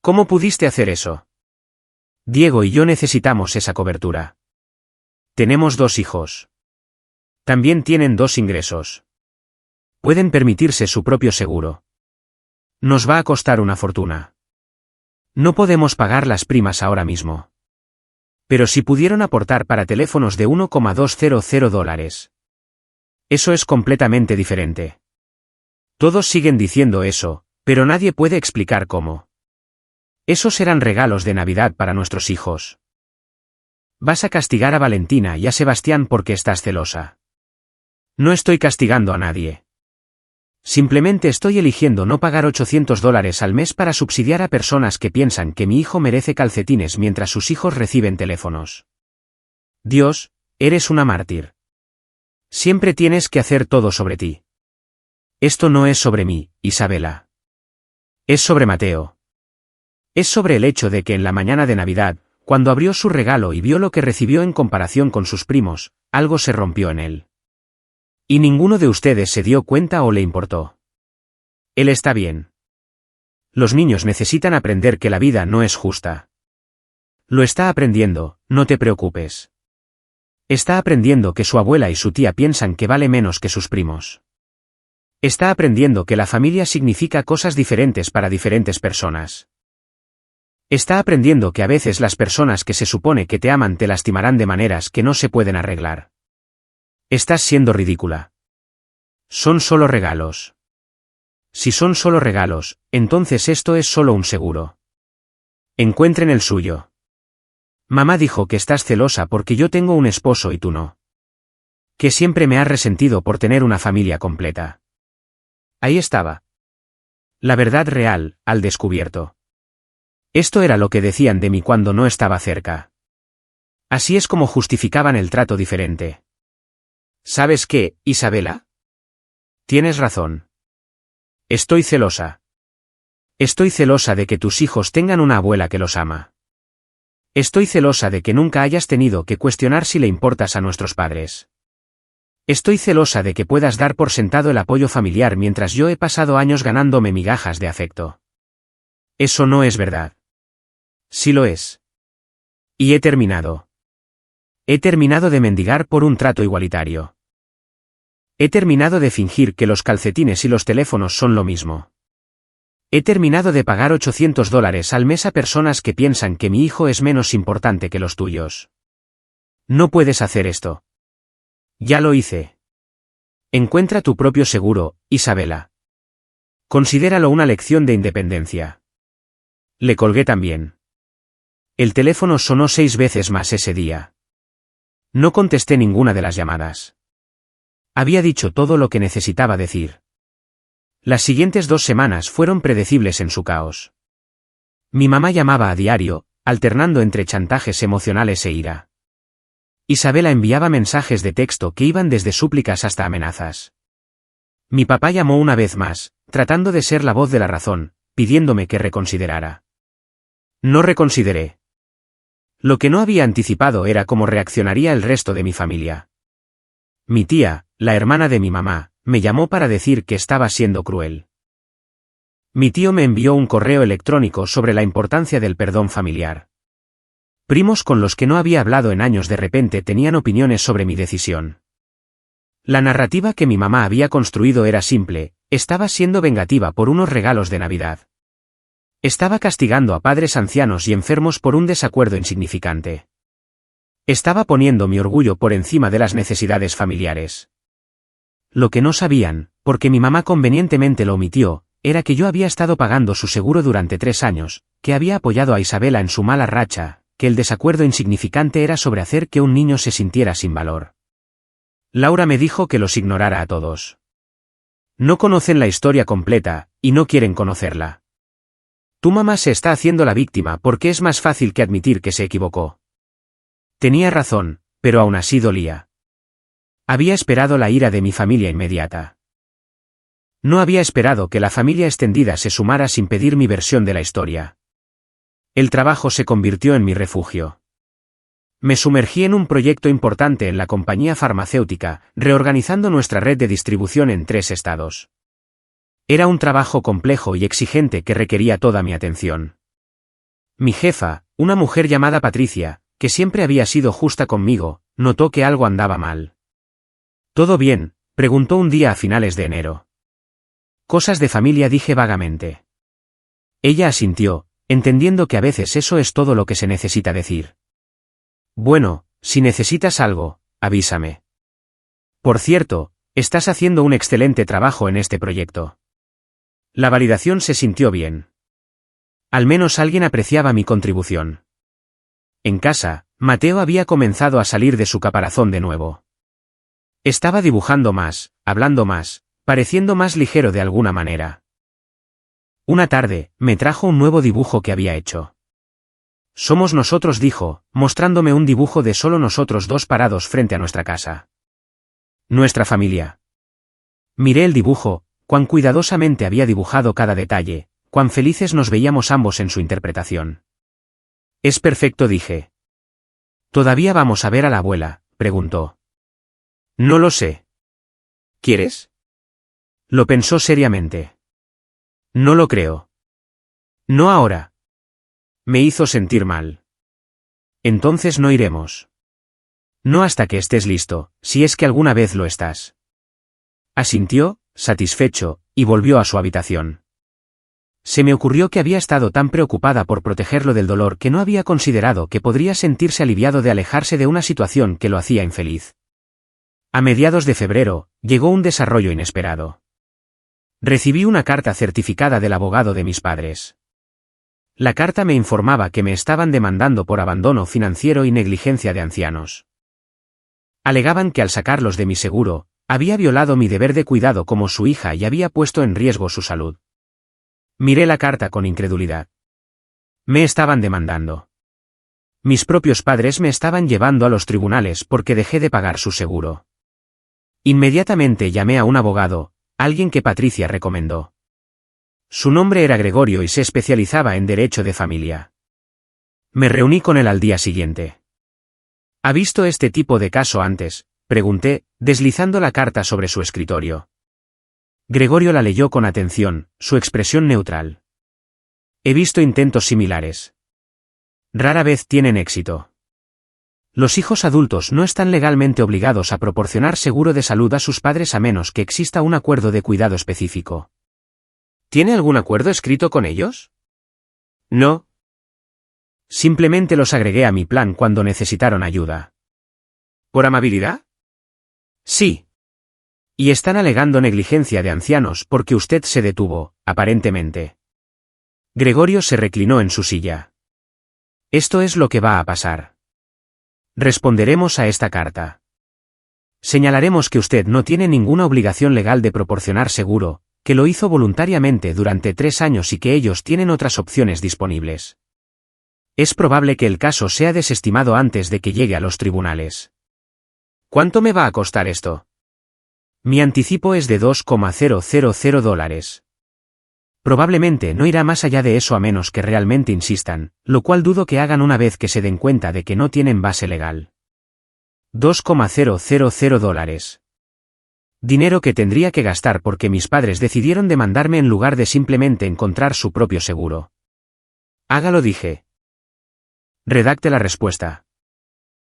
[SPEAKER 1] ¿Cómo pudiste hacer eso? Diego y yo necesitamos esa cobertura. Tenemos 2 hijos. También tienen 2 ingresos. Pueden permitirse su propio seguro. Nos va a costar una fortuna. No podemos pagar las primas ahora mismo. Pero si pudieron aportar para teléfonos de $1,200. Eso es completamente diferente. Todos siguen diciendo eso, pero nadie puede explicar cómo. Esos eran regalos de Navidad para nuestros hijos. Vas a castigar a Valentina y a Sebastián porque estás celosa. No estoy castigando a nadie. Simplemente estoy eligiendo no pagar $800 al mes para subsidiar a personas que piensan que mi hijo merece calcetines mientras sus hijos reciben teléfonos. Dios, eres una mártir. Siempre tienes que hacer todo sobre ti. Esto no es sobre mí, Isabela. Es sobre Mateo. Es sobre el hecho de que en la mañana de Navidad, cuando abrió su regalo y vio lo que recibió en comparación con sus primos, algo se rompió en él. Y ninguno de ustedes se dio cuenta o le importó. Él está bien. Los niños necesitan aprender que la vida no es justa. Lo está aprendiendo, no te preocupes. Está aprendiendo que su abuela y su tía piensan que vale menos que sus primos. Está aprendiendo que la familia significa cosas diferentes para diferentes personas. Está aprendiendo que a veces las personas que se supone que te aman te lastimarán de maneras que no se pueden arreglar. Estás siendo ridícula. Son solo regalos. Si son solo regalos, entonces esto es solo un seguro. Encuentren el suyo. Mamá dijo que estás celosa porque yo tengo un esposo y tú no. Que siempre me has resentido por tener una familia completa. Ahí estaba. La verdad real, al descubierto. Esto era lo que decían de mí cuando no estaba cerca. Así es como justificaban el trato diferente. ¿Sabes qué, Isabela? Tienes razón. Estoy celosa. Estoy celosa de que tus hijos tengan una abuela que los ama. Estoy celosa de que nunca hayas tenido que cuestionar si le importas a nuestros padres. Estoy celosa de que puedas dar por sentado el apoyo familiar mientras yo he pasado años ganándome migajas de afecto. Eso no es verdad. Sí lo es. Y he terminado. He terminado de mendigar por un trato igualitario. He terminado de fingir que los calcetines y los teléfonos son lo mismo. He terminado de pagar $800 al mes a personas que piensan que mi hijo es menos importante que los tuyos. No puedes hacer esto. Ya lo hice. Encuentra tu propio seguro, Isabela. Considéralo una lección de independencia. Le colgué también. El teléfono sonó 6 veces más ese día. No contesté ninguna de las llamadas. Había dicho todo lo que necesitaba decir. Las siguientes 2 semanas fueron predecibles en su caos. Mi mamá llamaba a diario, alternando entre chantajes emocionales e ira. Isabela enviaba mensajes de texto que iban desde súplicas hasta amenazas. Mi papá llamó una vez más, tratando de ser la voz de la razón, pidiéndome que reconsiderara. No reconsideré. Lo que no había anticipado era cómo reaccionaría el resto de mi familia. Mi tía, la hermana de mi mamá, me llamó para decir que estaba siendo cruel. Mi tío me envió un correo electrónico sobre la importancia del perdón familiar. Primos con los que no había hablado en años de repente tenían opiniones sobre mi decisión. La narrativa que mi mamá había construido era simple, estaba siendo vengativa por unos regalos de Navidad. Estaba castigando a padres ancianos y enfermos por un desacuerdo insignificante. Estaba poniendo mi orgullo por encima de las necesidades familiares. Lo que no sabían, porque mi mamá convenientemente lo omitió, era que yo había estado pagando su seguro durante 3 años, que había apoyado a Isabela en su mala racha, que el desacuerdo insignificante era sobre hacer que un niño se sintiera sin valor. Laura me dijo que los ignorara a todos. No conocen la historia completa, y no quieren conocerla. Tu mamá se está haciendo la víctima porque es más fácil que admitir que se equivocó. Tenía razón, pero aún así dolía. Había esperado la ira de mi familia inmediata. No había esperado que la familia extendida se sumara sin pedir mi versión de la historia. El trabajo se convirtió en mi refugio. Me sumergí en un proyecto importante en la compañía farmacéutica, reorganizando nuestra red de distribución en 3 estados. Era un trabajo complejo y exigente que requería toda mi atención. Mi jefa, una mujer llamada Patricia, que siempre había sido justa conmigo, notó que algo andaba mal. ¿Todo bien?, preguntó un día a finales de enero. Cosas de familia, dije vagamente. Ella asintió, entendiendo que a veces eso es todo lo que se necesita decir. Bueno, si necesitas algo, avísame. Por cierto, estás haciendo un excelente trabajo en este proyecto. La validación se sintió bien. Al menos alguien apreciaba mi contribución. En casa, Mateo había comenzado a salir de su caparazón de nuevo. Estaba dibujando más, hablando más, pareciendo más ligero de alguna manera. Una tarde, me trajo un nuevo dibujo que había hecho. Somos nosotros, dijo, mostrándome un dibujo de solo nosotros 2 parados frente a nuestra casa. Nuestra familia. Miré el dibujo, cuán cuidadosamente había dibujado cada detalle, cuán felices nos veíamos ambos en su interpretación. Es perfecto, dije. ¿Todavía vamos a ver a la abuela?, preguntó. No lo sé. ¿Quieres? Lo pensó seriamente. No lo creo. No ahora. Me hizo sentir mal. Entonces no iremos. No hasta que estés listo, si es que alguna vez lo estás. Asintió, satisfecho, y volvió a su habitación. Se me ocurrió que había estado tan preocupada por protegerlo del dolor que no había considerado que podría sentirse aliviado de alejarse de una situación que lo hacía infeliz. A mediados de febrero, llegó un desarrollo inesperado. Recibí una carta certificada del abogado de mis padres. La carta me informaba que me estaban demandando por abandono financiero y negligencia de ancianos. Alegaban que al sacarlos de mi seguro, había violado mi deber de cuidado como su hija y había puesto en riesgo su salud. Miré la carta con incredulidad. Me estaban demandando. Mis propios padres me estaban llevando a los tribunales porque dejé de pagar su seguro. Inmediatamente llamé a un abogado, alguien que Patricia recomendó. Su nombre era Gregorio y se especializaba en derecho de familia. Me reuní con él al día siguiente. ¿Ha visto este tipo de caso antes?, pregunté, deslizando la carta sobre su escritorio. Gregorio la leyó con atención, su expresión neutral. He visto intentos similares. Rara vez tienen éxito. Los hijos adultos no están legalmente obligados a proporcionar seguro de salud a sus padres a menos que exista un acuerdo de cuidado específico. ¿Tiene algún acuerdo escrito con ellos? No. Simplemente los agregué a mi plan cuando necesitaron ayuda. ¿Por amabilidad? Sí. Y están alegando negligencia de ancianos porque usted se detuvo, aparentemente. Gregorio se reclinó en su silla. Esto es lo que va a pasar. Responderemos a esta carta. Señalaremos que usted no tiene ninguna obligación legal de proporcionar seguro, que lo hizo voluntariamente durante 3 años y que ellos tienen otras opciones disponibles. Es probable que el caso sea desestimado antes de que llegue a los tribunales. ¿Cuánto me va a costar esto? Mi anticipo es de $2,000. Probablemente no irá más allá de eso a menos que realmente insistan, lo cual dudo que hagan una vez que se den cuenta de que no tienen base legal. $2,000. Dinero que tendría que gastar porque mis padres decidieron demandarme en lugar de simplemente encontrar su propio seguro. Hágalo, dije. Redacte la respuesta.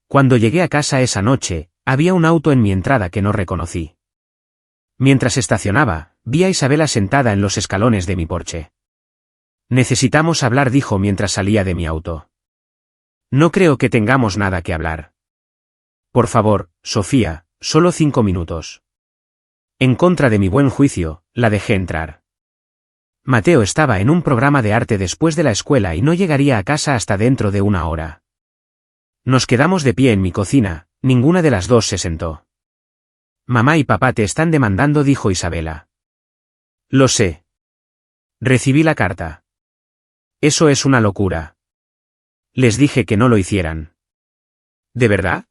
[SPEAKER 1] Cuando llegué a casa esa noche, había un auto en mi entrada que no reconocí. Mientras estacionaba, vi a Isabela sentada en los escalones de mi porche. Necesitamos hablar, dijo mientras salía de mi auto. No creo que tengamos nada que hablar. Por favor, Sofía, solo 5 minutos. En contra de mi buen juicio, la dejé entrar. Mateo estaba en un programa de arte después de la escuela y no llegaría a casa hasta dentro de una hora. Nos quedamos de pie en mi cocina, ninguna de las dos se sentó. Mamá y papá te están demandando, dijo Isabela. Lo sé. Recibí la carta. Eso es una locura. Les dije que no lo hicieran. ¿De verdad?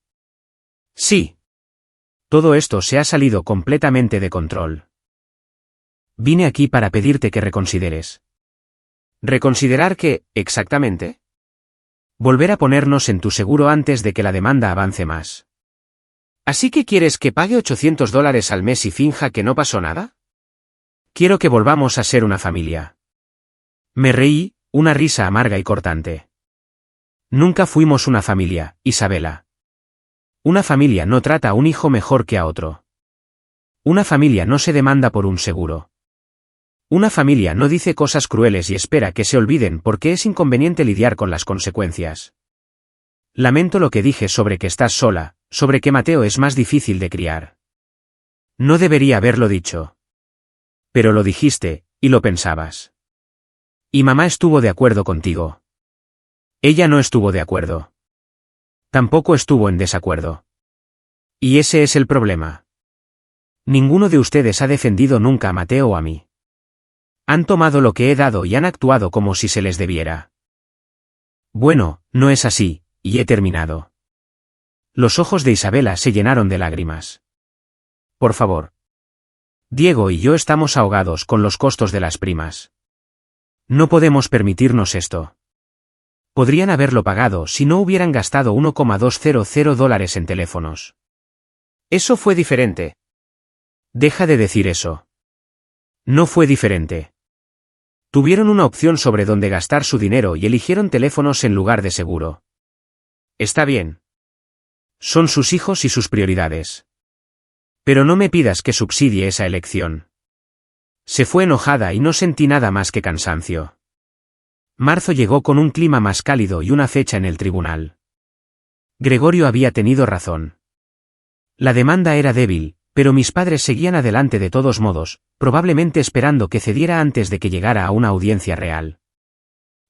[SPEAKER 1] Sí. Todo esto se ha salido completamente de control. Vine aquí para pedirte que reconsideres. ¿Reconsiderar qué, exactamente? Volver a ponernos en tu seguro antes de que la demanda avance más. ¿Así que quieres que pague $800 al mes y finja que no pasó nada? Quiero que volvamos a ser una familia. Me reí, una risa amarga y cortante. Nunca fuimos una familia, Isabela. Una familia no trata a un hijo mejor que a otro. Una familia no se demanda por un seguro. Una familia no dice cosas crueles y espera que se olviden porque es inconveniente lidiar con las consecuencias. Lamento lo que dije sobre que estás sola, sobre que Mateo es más difícil de criar. No debería haberlo dicho. Pero lo dijiste, y lo pensabas. Y mamá estuvo de acuerdo contigo. Ella no estuvo de acuerdo. Tampoco estuvo en desacuerdo. Y ese es el problema. Ninguno de ustedes ha defendido nunca a Mateo o a mí. Han tomado lo que he dado y han actuado como si se les debiera. Bueno, no es así, y he terminado. Los ojos de Isabela se llenaron de lágrimas. Por favor. Diego y yo estamos ahogados con los costos de las primas. No podemos permitirnos esto. Podrían haberlo pagado si no hubieran gastado $1,200 en teléfonos. Eso fue diferente. Deja de decir eso. No fue diferente. Tuvieron una opción sobre dónde gastar su dinero y eligieron teléfonos en lugar de seguro. Está bien. Son sus hijos y sus prioridades. Pero no me pidas que subsidie esa elección. Se fue enojada y no sentí nada más que cansancio. Marzo llegó con un clima más cálido y una fecha en el tribunal. Gregorio había tenido razón. La demanda era débil, pero mis padres seguían adelante de todos modos, probablemente esperando que cediera antes de que llegara a una audiencia real.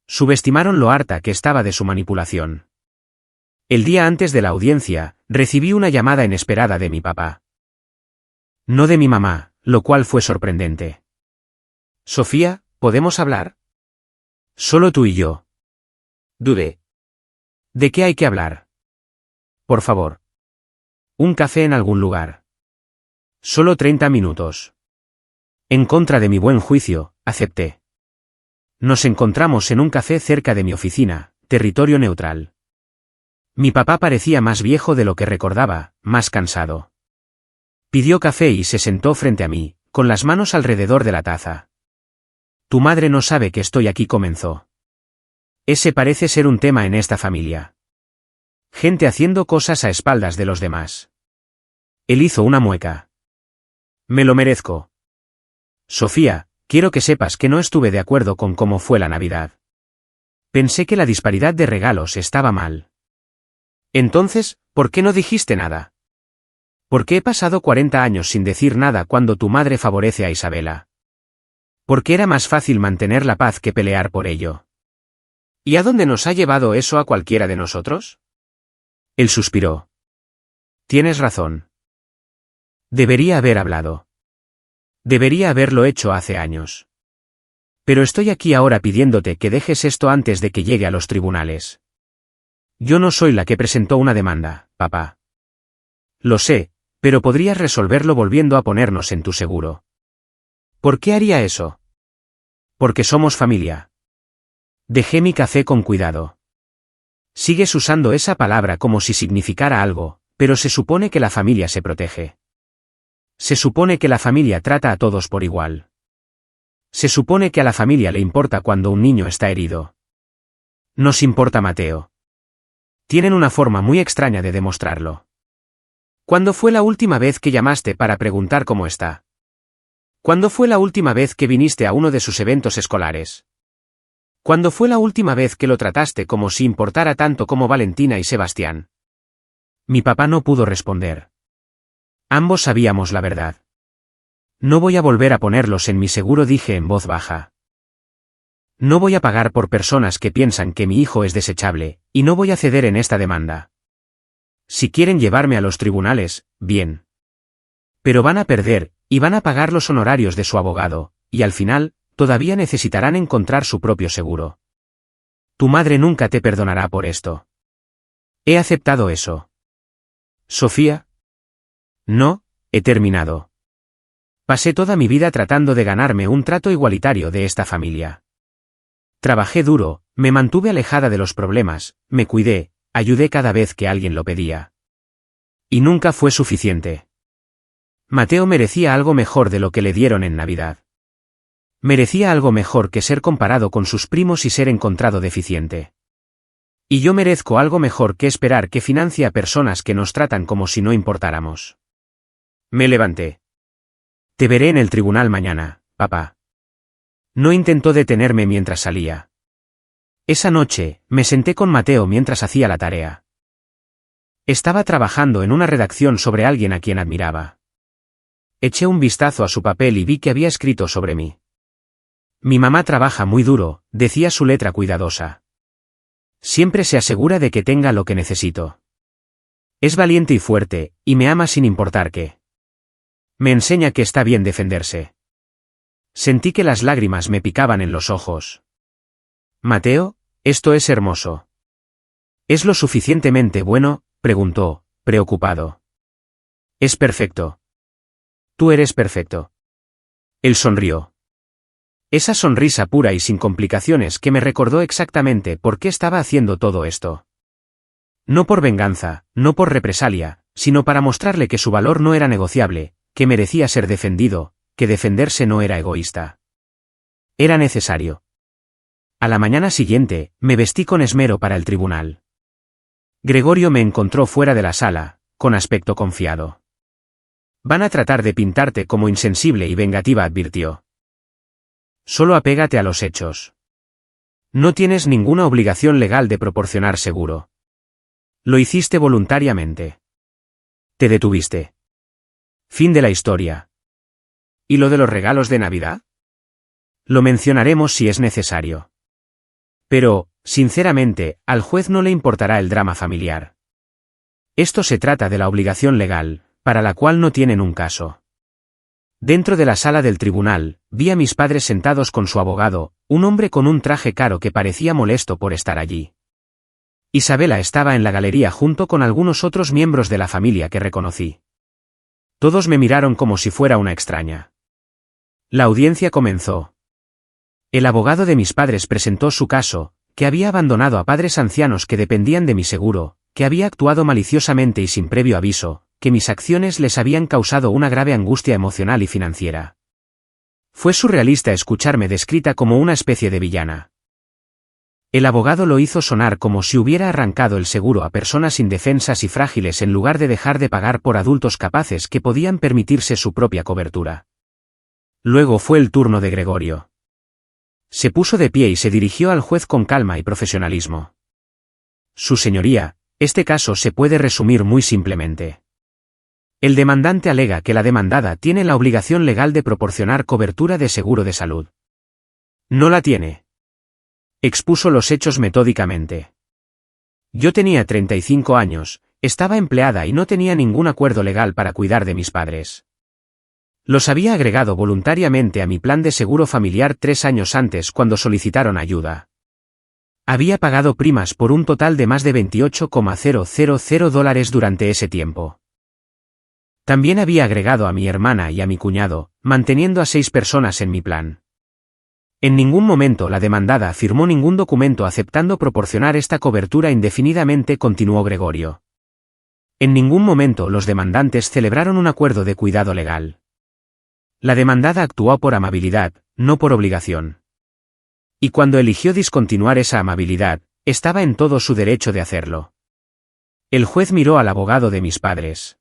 [SPEAKER 1] Subestimaron lo harta que estaba de su manipulación. El día antes de la audiencia, recibí una llamada inesperada de mi papá. No de mi mamá, lo cual fue sorprendente. Sofía, ¿podemos hablar? Solo tú y yo. Dudé. ¿De qué hay que hablar? Por favor. Un café en algún lugar. Solo 30 minutos. En contra de mi buen juicio, acepté. Nos encontramos en un café cerca de mi oficina, territorio neutral. Mi papá parecía más viejo de lo que recordaba, más cansado. Pidió café y se sentó frente a mí, con las manos alrededor de la taza. Tu madre no sabe que estoy aquí, comenzó. Ese parece ser un tema en esta familia. Gente haciendo cosas a espaldas de los demás. Él hizo una mueca. Me lo merezco. Sofía, quiero que sepas que no estuve de acuerdo con cómo fue la Navidad. Pensé que la disparidad de regalos estaba mal. Entonces, ¿por qué no dijiste nada? ¿Por qué he pasado 40 años sin decir nada cuando tu madre favorece a Isabela? Porque era más fácil mantener la paz que pelear por ello. ¿Y a dónde nos ha llevado eso a cualquiera de nosotros? Él suspiró. Tienes razón. Debería haber hablado. Debería haberlo hecho hace años. Pero estoy aquí ahora pidiéndote que dejes esto antes de que llegue a los tribunales. Yo no soy la que presentó una demanda, papá. Lo sé, pero podrías resolverlo volviendo a ponernos en tu seguro. ¿Por qué haría eso? Porque somos familia. Dejé mi café con cuidado. Sigues usando esa palabra como si significara algo, pero se supone que la familia se protege. Se supone que la familia trata a todos por igual. Se supone que a la familia le importa cuando un niño está herido. Nos importa Mateo. Tienen una forma muy extraña de demostrarlo. ¿Cuándo fue la última vez que llamaste para preguntar cómo está? ¿Cuándo fue la última vez que viniste a uno de sus eventos escolares? ¿Cuándo fue la última vez que lo trataste como si importara tanto como Valentina y Sebastián? Mi papá no pudo responder. Ambos sabíamos la verdad. No voy a volver a ponerlos en mi seguro, dije en voz baja. No voy a pagar por personas que piensan que mi hijo es desechable, y no voy a ceder en esta demanda. Si quieren llevarme a los tribunales, bien. Pero van a perder, y van a pagar los honorarios de su abogado, y al final, todavía necesitarán encontrar su propio seguro. Tu madre nunca te perdonará por esto. He aceptado eso. Sofía. No, he terminado. Pasé toda mi vida tratando de ganarme un trato igualitario de esta familia. Trabajé duro, me mantuve alejada de los problemas, me cuidé, ayudé cada vez que alguien lo pedía. Y nunca fue suficiente. Mateo merecía algo mejor de lo que le dieron en Navidad. Merecía algo mejor que ser comparado con sus primos y ser encontrado deficiente. Y yo merezco algo mejor que esperar que financie a personas que nos tratan como si no importáramos. Me levanté. Te veré en el tribunal mañana, papá. No intentó detenerme mientras salía. Esa noche, me senté con Mateo mientras hacía la tarea. Estaba trabajando en una redacción sobre alguien a quien admiraba. Eché un vistazo a su papel y vi que había escrito sobre mí. Mi mamá trabaja muy duro, decía su letra cuidadosa. Siempre se asegura de que tenga lo que necesito. Es valiente y fuerte, y me ama sin importar qué. Me enseña que está bien defenderse. Sentí que las lágrimas me picaban en los ojos. Mateo, esto es hermoso. ¿Es lo suficientemente bueno?, preguntó, preocupado. Es perfecto. Tú eres perfecto. Él sonrió. Esa sonrisa pura y sin complicaciones que me recordó exactamente por qué estaba haciendo todo esto. No por venganza, no por represalia, sino para mostrarle que su valor no era negociable, que merecía ser defendido, que defenderse no era egoísta. Era necesario. A la mañana siguiente, me vestí con esmero para el tribunal. Gregorio me encontró fuera de la sala, con aspecto confiado. Van a tratar de pintarte como insensible y vengativa, advirtió. Solo apégate a los hechos. No tienes ninguna obligación legal de proporcionar seguro. Lo hiciste voluntariamente. Te detuviste. Fin de la historia. ¿Y lo de los regalos de Navidad? Lo mencionaremos si es necesario. Pero, sinceramente, al juez no le importará el drama familiar. Esto se trata de la obligación legal, para la cual no tienen un caso. Dentro de la sala del tribunal, vi a mis padres sentados con su abogado, un hombre con un traje caro que parecía molesto por estar allí. Isabela estaba en la galería junto con algunos otros miembros de la familia que reconocí. Todos me miraron como si fuera una extraña. La audiencia comenzó. El abogado de mis padres presentó su caso, que había abandonado a padres ancianos que dependían de mi seguro, que había actuado maliciosamente y sin previo aviso, que mis acciones les habían causado una grave angustia emocional y financiera. Fue surrealista escucharme descrita como una especie de villana. El abogado lo hizo sonar como si hubiera arrancado el seguro a personas indefensas y frágiles en lugar de dejar de pagar por adultos capaces que podían permitirse su propia cobertura. Luego fue el turno de Gregorio. Se puso de pie y se dirigió al juez con calma y profesionalismo. Su señoría, este caso se puede resumir muy simplemente. El demandante alega que la demandada tiene la obligación legal de proporcionar cobertura de seguro de salud. No la tiene. Expuso los hechos metódicamente. Yo tenía 35 años, estaba empleada y no tenía ningún acuerdo legal para cuidar de mis padres. Los había agregado voluntariamente a mi plan de seguro familiar 3 años antes cuando solicitaron ayuda. Había pagado primas por un total de más de $28,000 durante ese tiempo. También había agregado a mi hermana y a mi cuñado, manteniendo a 6 personas en mi plan. En ningún momento la demandada firmó ningún documento aceptando proporcionar esta cobertura indefinidamente, continuó Gregorio. En ningún momento los demandantes celebraron un acuerdo de cuidado legal. La demandada actuó por amabilidad, no por obligación. Y cuando eligió discontinuar esa amabilidad, estaba en todo su derecho de hacerlo. El juez miró al abogado de mis padres.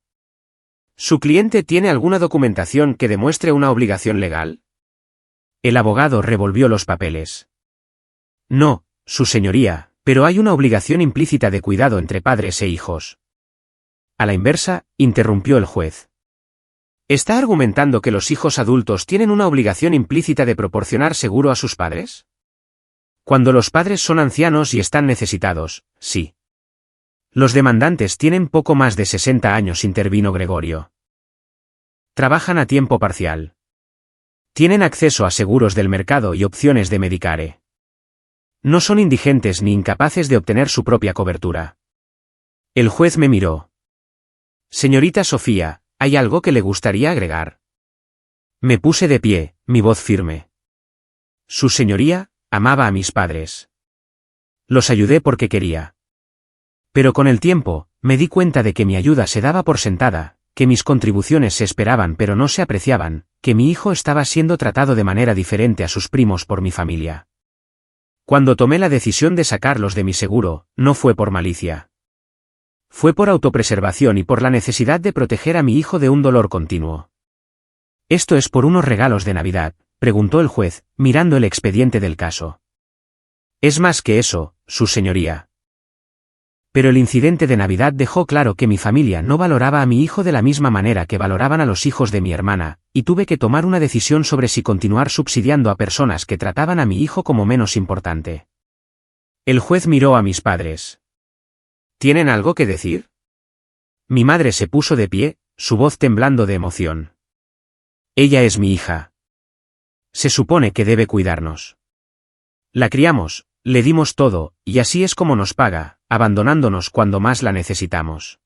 [SPEAKER 1] ¿Su cliente tiene alguna documentación que demuestre una obligación legal? El abogado revolvió los papeles. No, su señoría, pero hay una obligación implícita de cuidado entre padres e hijos. A la inversa, interrumpió el juez. ¿Está argumentando que los hijos adultos tienen una obligación implícita de proporcionar seguro a sus padres? Cuando los padres son ancianos y están necesitados, sí. Los demandantes tienen poco más de 60 años, intervino Gregorio. Trabajan a tiempo parcial. Tienen acceso a seguros del mercado y opciones de Medicare. No son indigentes ni incapaces de obtener su propia cobertura. El juez me miró. Señorita Sofía, ¿hay algo que le gustaría agregar? Me puse de pie, mi voz firme. Su señoría amaba a mis padres. Los ayudé porque quería. Pero con el tiempo, me di cuenta de que mi ayuda se daba por sentada, que mis contribuciones se esperaban pero no se apreciaban, que mi hijo estaba siendo tratado de manera diferente a sus primos por mi familia. Cuando tomé la decisión de sacarlos de mi seguro, no fue por malicia. Fue por autopreservación y por la necesidad de proteger a mi hijo de un dolor continuo. ¿Esto es por unos regalos de Navidad?, preguntó el juez, mirando el expediente del caso. Es más que eso, su señoría. Pero el incidente de Navidad dejó claro que mi familia no valoraba a mi hijo de la misma manera que valoraban a los hijos de mi hermana, y tuve que tomar una decisión sobre si continuar subsidiando a personas que trataban a mi hijo como menos importante. El juez miró a mis padres. ¿Tienen algo que decir? Mi madre se puso de pie, su voz temblando de emoción. Ella es mi hija. Se supone que debe cuidarnos. La criamos, le dimos todo, y así es como nos paga, abandonándonos cuando más la necesitamos.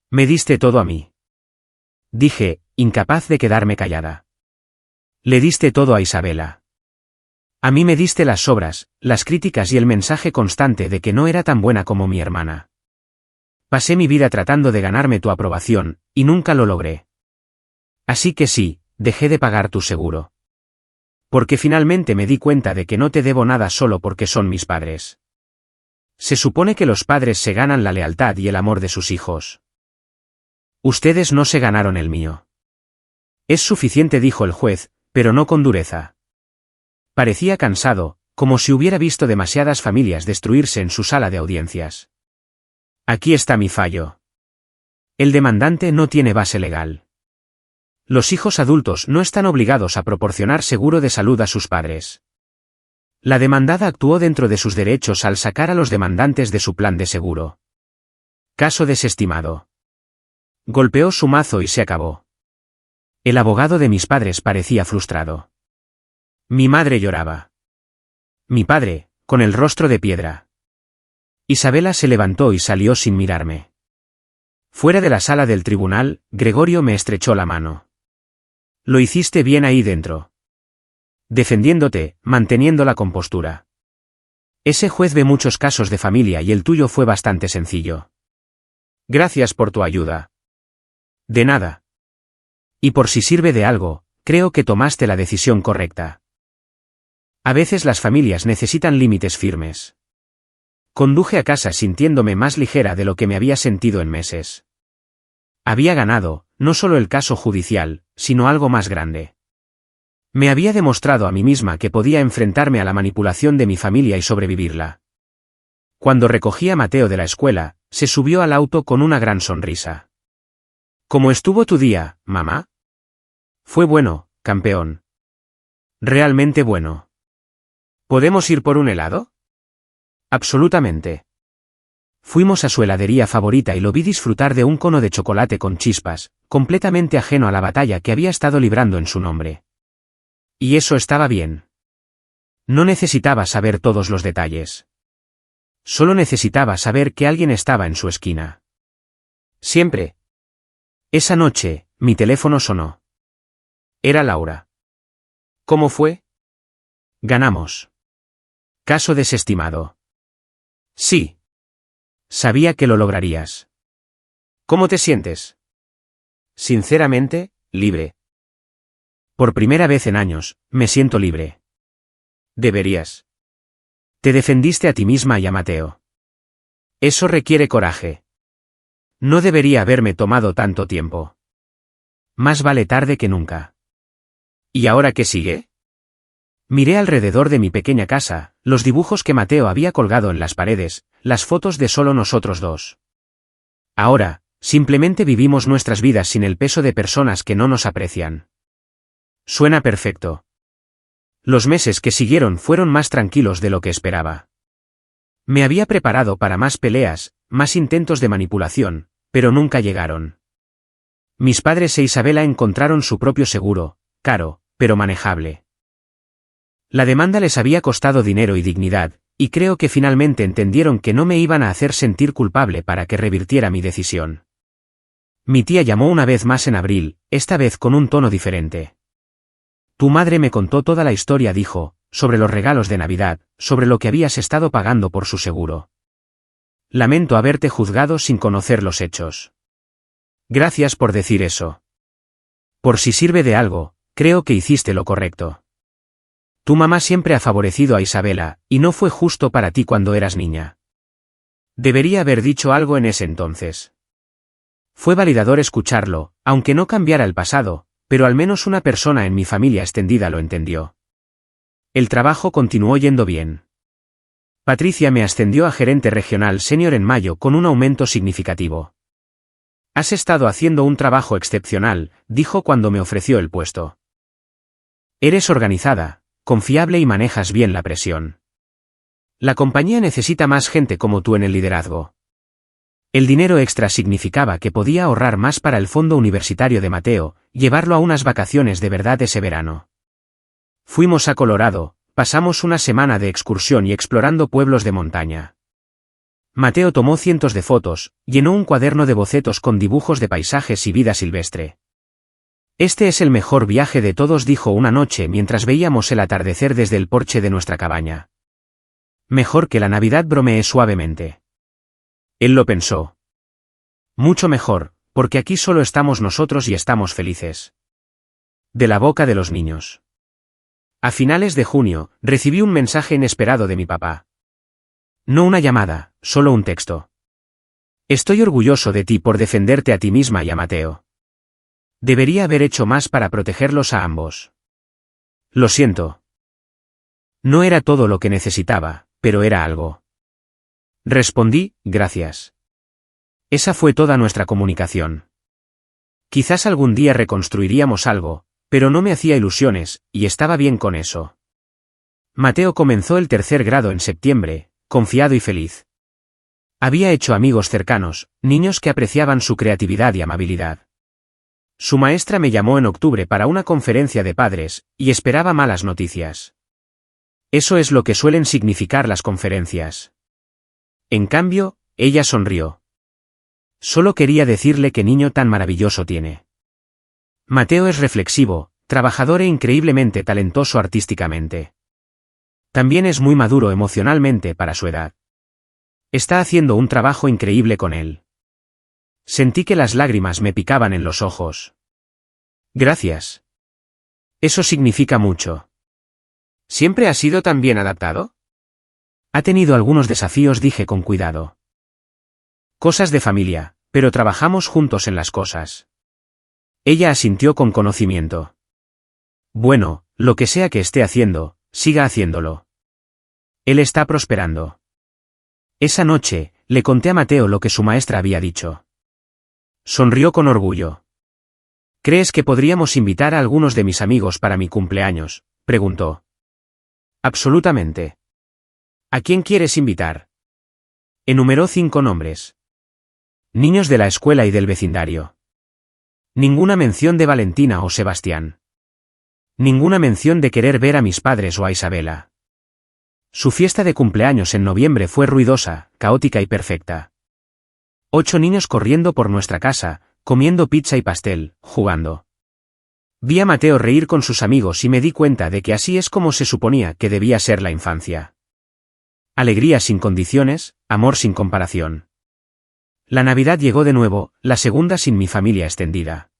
[SPEAKER 1] Me diste todo a mí. Dije, incapaz de quedarme callada. Le diste todo a Isabela. A mí me diste las sobras, las críticas y el mensaje constante de que no era tan buena como mi hermana. Pasé mi vida tratando de ganarme tu aprobación, y nunca lo logré. Así que sí, dejé de pagar tu seguro. Porque finalmente me di cuenta de que no te debo nada solo porque son mis padres. Se supone que los padres se ganan la lealtad y el amor de sus hijos. Ustedes no se ganaron el mío. Es suficiente, dijo el juez, pero no con dureza. Parecía cansado, como si hubiera visto demasiadas familias destruirse en su sala de audiencias. Aquí está mi fallo. El demandante no tiene base legal. Los hijos adultos no están obligados a proporcionar seguro de salud a sus padres. La demandada actuó dentro de sus derechos al sacar a los demandantes de su plan de seguro. Caso desestimado. Golpeó su mazo y se acabó. El abogado de mis padres parecía frustrado. Mi madre lloraba. Mi padre, con el rostro de piedra. Isabela se levantó y salió sin mirarme. Fuera de la sala del tribunal, Gregorio me estrechó la mano. Lo hiciste bien ahí dentro. Defendiéndote, manteniendo la compostura. Ese juez ve muchos casos de familia y el tuyo fue bastante sencillo. Gracias por tu ayuda. De nada. Y por si sirve de algo, creo que tomaste la decisión correcta. A veces las familias necesitan límites firmes. Conduje a casa sintiéndome más ligera de lo que me había sentido en meses. Había ganado, no solo el caso judicial, sino algo más grande. Me había demostrado a mí misma que podía enfrentarme a la manipulación de mi familia y sobrevivirla. Cuando recogí a Mateo de la escuela, se subió al auto con una gran sonrisa. ¿Cómo estuvo tu día, mamá? Fue bueno, campeón. Realmente bueno. ¿Podemos ir por un helado? Absolutamente. Fuimos a su heladería favorita y lo vi disfrutar de un cono de chocolate con chispas, completamente ajeno a la batalla que había estado librando en su nombre. Y eso estaba bien. No necesitaba saber todos los detalles. Solo necesitaba saber que alguien estaba en su esquina. Siempre. Esa noche, mi teléfono sonó. Era Laura. ¿Cómo fue? Ganamos. Caso desestimado. Sí. Sabía que lo lograrías. ¿Cómo te sientes? Sinceramente, libre. Por primera vez en años, me siento libre. Deberías. Te defendiste a ti misma y a Mateo. Eso requiere coraje. No debería haberme tomado tanto tiempo. Más vale tarde que nunca. ¿Y ahora qué sigue? Miré alrededor de mi pequeña casa, los dibujos que Mateo había colgado en las paredes, las fotos de solo nosotros dos. Ahora, simplemente vivimos nuestras vidas sin el peso de personas que no nos aprecian. Suena perfecto. Los meses que siguieron fueron más tranquilos de lo que esperaba. Me había preparado para más peleas, más intentos de manipulación, pero nunca llegaron. Mis padres e Isabela encontraron su propio seguro, caro, pero manejable. La demanda les había costado dinero y dignidad, y creo que finalmente entendieron que no me iban a hacer sentir culpable para que revirtiera mi decisión. Mi tía llamó una vez más en abril, esta vez con un tono diferente. Tu madre me contó toda la historia, dijo, sobre los regalos de Navidad, sobre lo que habías estado pagando por su seguro. Lamento haberte juzgado sin conocer los hechos. Gracias por decir eso. Por si sirve de algo, creo que hiciste lo correcto. Tu mamá siempre ha favorecido a Isabela, y no fue justo para ti cuando eras niña. Debería haber dicho algo en ese entonces. Fue validador escucharlo, aunque no cambiara el pasado, pero al menos una persona en mi familia extendida lo entendió. El trabajo continuó yendo bien. Patricia me ascendió a gerente regional senior en mayo con un aumento significativo. Has estado haciendo un trabajo excepcional, dijo cuando me ofreció el puesto. Eres organizada, confiable y manejas bien la presión. La compañía necesita más gente como tú en el liderazgo. El dinero extra significaba que podía ahorrar más para el fondo universitario de Mateo, llevarlo a unas vacaciones de verdad ese verano. Fuimos a Colorado, pasamos una semana de excursión y explorando pueblos de montaña. Mateo tomó cientos de fotos, llenó un cuaderno de bocetos con dibujos de paisajes y vida silvestre. Este es el mejor viaje de todos, dijo una noche mientras veíamos el atardecer desde el porche de nuestra cabaña. Mejor que la Navidad, bromeé suavemente. Él lo pensó. Mucho mejor, porque aquí solo estamos nosotros y estamos felices. De la boca de los niños. A finales de junio, recibí un mensaje inesperado de mi papá. No una llamada, solo un texto. Estoy orgulloso de ti por defenderte a ti misma y a Mateo. Debería haber hecho más para protegerlos a ambos. Lo siento. No era todo lo que necesitaba, pero era algo. Respondí, gracias. Esa fue toda nuestra comunicación. Quizás algún día reconstruiríamos algo, pero no me hacía ilusiones, y estaba bien con eso. Mateo comenzó el tercer grado en septiembre, confiado y feliz. Había hecho amigos cercanos, niños que apreciaban su creatividad y amabilidad. Su maestra me llamó en octubre para una conferencia de padres, y esperaba malas noticias. Eso es lo que suelen significar las conferencias. En cambio, ella sonrió. Solo quería decirle qué niño tan maravilloso tiene. Mateo es reflexivo, trabajador e increíblemente talentoso artísticamente. También es muy maduro emocionalmente para su edad. Está haciendo un trabajo increíble con él. Sentí que las lágrimas me picaban en los ojos. Gracias. Eso significa mucho. ¿Siempre ha sido tan bien adaptado? Ha tenido algunos desafíos, dije con cuidado. Cosas de familia, pero trabajamos juntos en las cosas. Ella asintió con conocimiento. Bueno, lo que sea que esté haciendo, siga haciéndolo. Él está prosperando. Esa noche, le conté a Mateo lo que su maestra había dicho. Sonrió con orgullo. ¿Crees que podríamos invitar a algunos de mis amigos para mi cumpleaños?, preguntó. Absolutamente. ¿A quién quieres invitar? Enumeró 5 nombres. Niños de la escuela y del vecindario. Ninguna mención de Valentina o Sebastián. Ninguna mención de querer ver a mis padres o a Isabela. Su fiesta de cumpleaños en noviembre fue ruidosa, caótica y perfecta. 8 niños corriendo por nuestra casa, comiendo pizza y pastel, jugando. Vi a Mateo reír con sus amigos y me di cuenta de que así es como se suponía que debía ser la infancia. Alegría sin condiciones, amor sin comparación. La Navidad llegó de nuevo, la segunda sin mi familia extendida.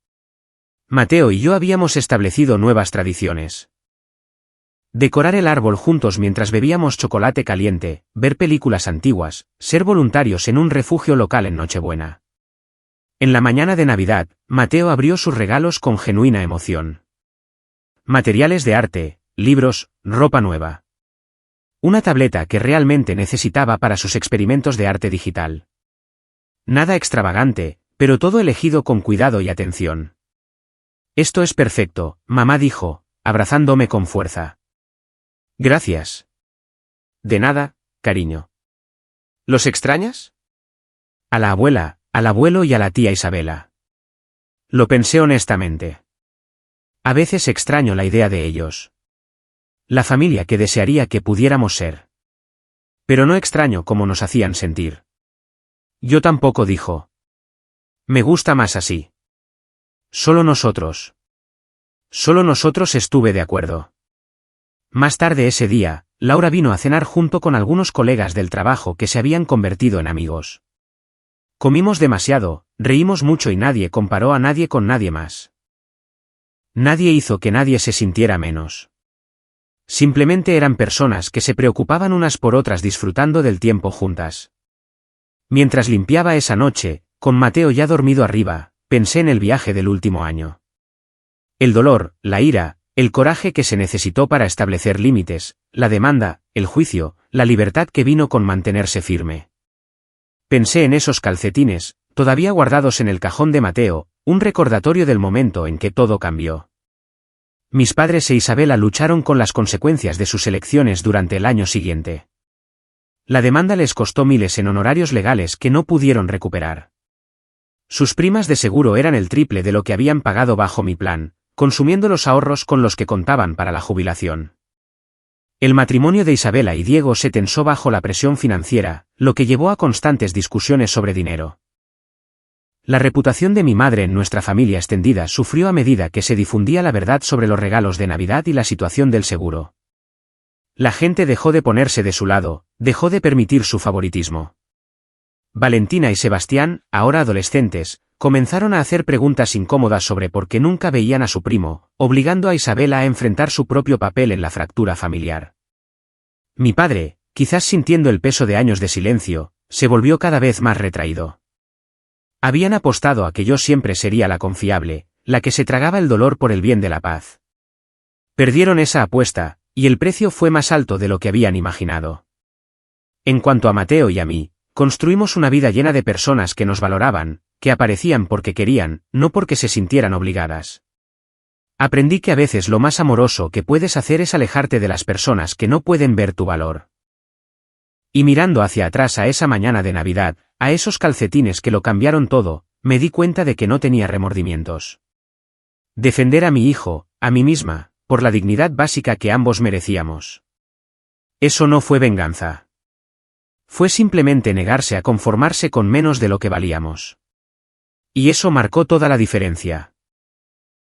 [SPEAKER 1] Mateo y yo habíamos establecido nuevas tradiciones. Decorar el árbol juntos mientras bebíamos chocolate caliente, ver películas antiguas, ser voluntarios en un refugio local en Nochebuena. En la mañana de Navidad, Mateo abrió sus regalos con genuina emoción. Materiales de arte, libros, ropa nueva. Una tableta que realmente necesitaba para sus experimentos de arte digital. Nada extravagante, pero todo elegido con cuidado y atención. Esto es perfecto, mamá dijo, abrazándome con fuerza. Gracias.
[SPEAKER 2] De nada, cariño. ¿Los extrañas?
[SPEAKER 1] A la abuela, al abuelo y a la tía Isabela. Lo pensé honestamente. A veces extraño la idea de ellos. La familia que desearía que pudiéramos ser. Pero no extraño cómo nos hacían sentir. Yo tampoco, dijo. Me gusta más así. Solo nosotros. Solo nosotros, estuve de acuerdo. Más tarde ese día, Laura vino a cenar junto con algunos colegas del trabajo que se habían convertido en amigos. Comimos demasiado, reímos mucho y nadie comparó a nadie con nadie más. Nadie hizo que nadie se sintiera menos. Simplemente eran personas que se preocupaban unas por otras disfrutando del tiempo juntas. Mientras limpiaba esa noche, con Mateo ya dormido arriba, pensé en el viaje del último año. El dolor, la ira, el coraje que se necesitó para establecer límites, la demanda, el juicio, la libertad que vino con mantenerse firme. Pensé en esos calcetines, todavía guardados en el cajón de Mateo, un recordatorio del momento en que todo cambió. Mis padres e Isabela lucharon con las consecuencias de sus elecciones durante el año siguiente. La demanda les costó miles en honorarios legales que no pudieron recuperar. Sus primas de seguro eran el triple de lo que habían pagado bajo mi plan, consumiendo los ahorros con los que contaban para la jubilación. El matrimonio de Isabela y Diego se tensó bajo la presión financiera, lo que llevó a constantes discusiones sobre dinero. La reputación de mi madre en nuestra familia extendida sufrió a medida que se difundía la verdad sobre los regalos de Navidad y la situación del seguro. La gente dejó de ponerse de su lado, dejó de permitir su favoritismo. Valentina y Sebastián, ahora adolescentes, comenzaron a hacer preguntas incómodas sobre por qué nunca veían a su primo, obligando a Isabela a enfrentar su propio papel en la fractura familiar. Mi padre, quizás sintiendo el peso de años de silencio, se volvió cada vez más retraído. Habían apostado a que yo siempre sería la confiable, la que se tragaba el dolor por el bien de la paz. Perdieron esa apuesta, y el precio fue más alto de lo que habían imaginado. En cuanto a Mateo y a mí, construimos una vida llena de personas que nos valoraban, que aparecían porque querían, no porque se sintieran obligadas. Aprendí que a veces lo más amoroso que puedes hacer es alejarte de las personas que no pueden ver tu valor. Y mirando hacia atrás a esa mañana de Navidad, a esos calcetines que lo cambiaron todo, me di cuenta de que no tenía remordimientos. Defender a mi hijo, a mí misma, por la dignidad básica que ambos merecíamos. Eso no fue venganza. Fue simplemente negarse a conformarse con menos de lo que valíamos. Y eso marcó toda la diferencia.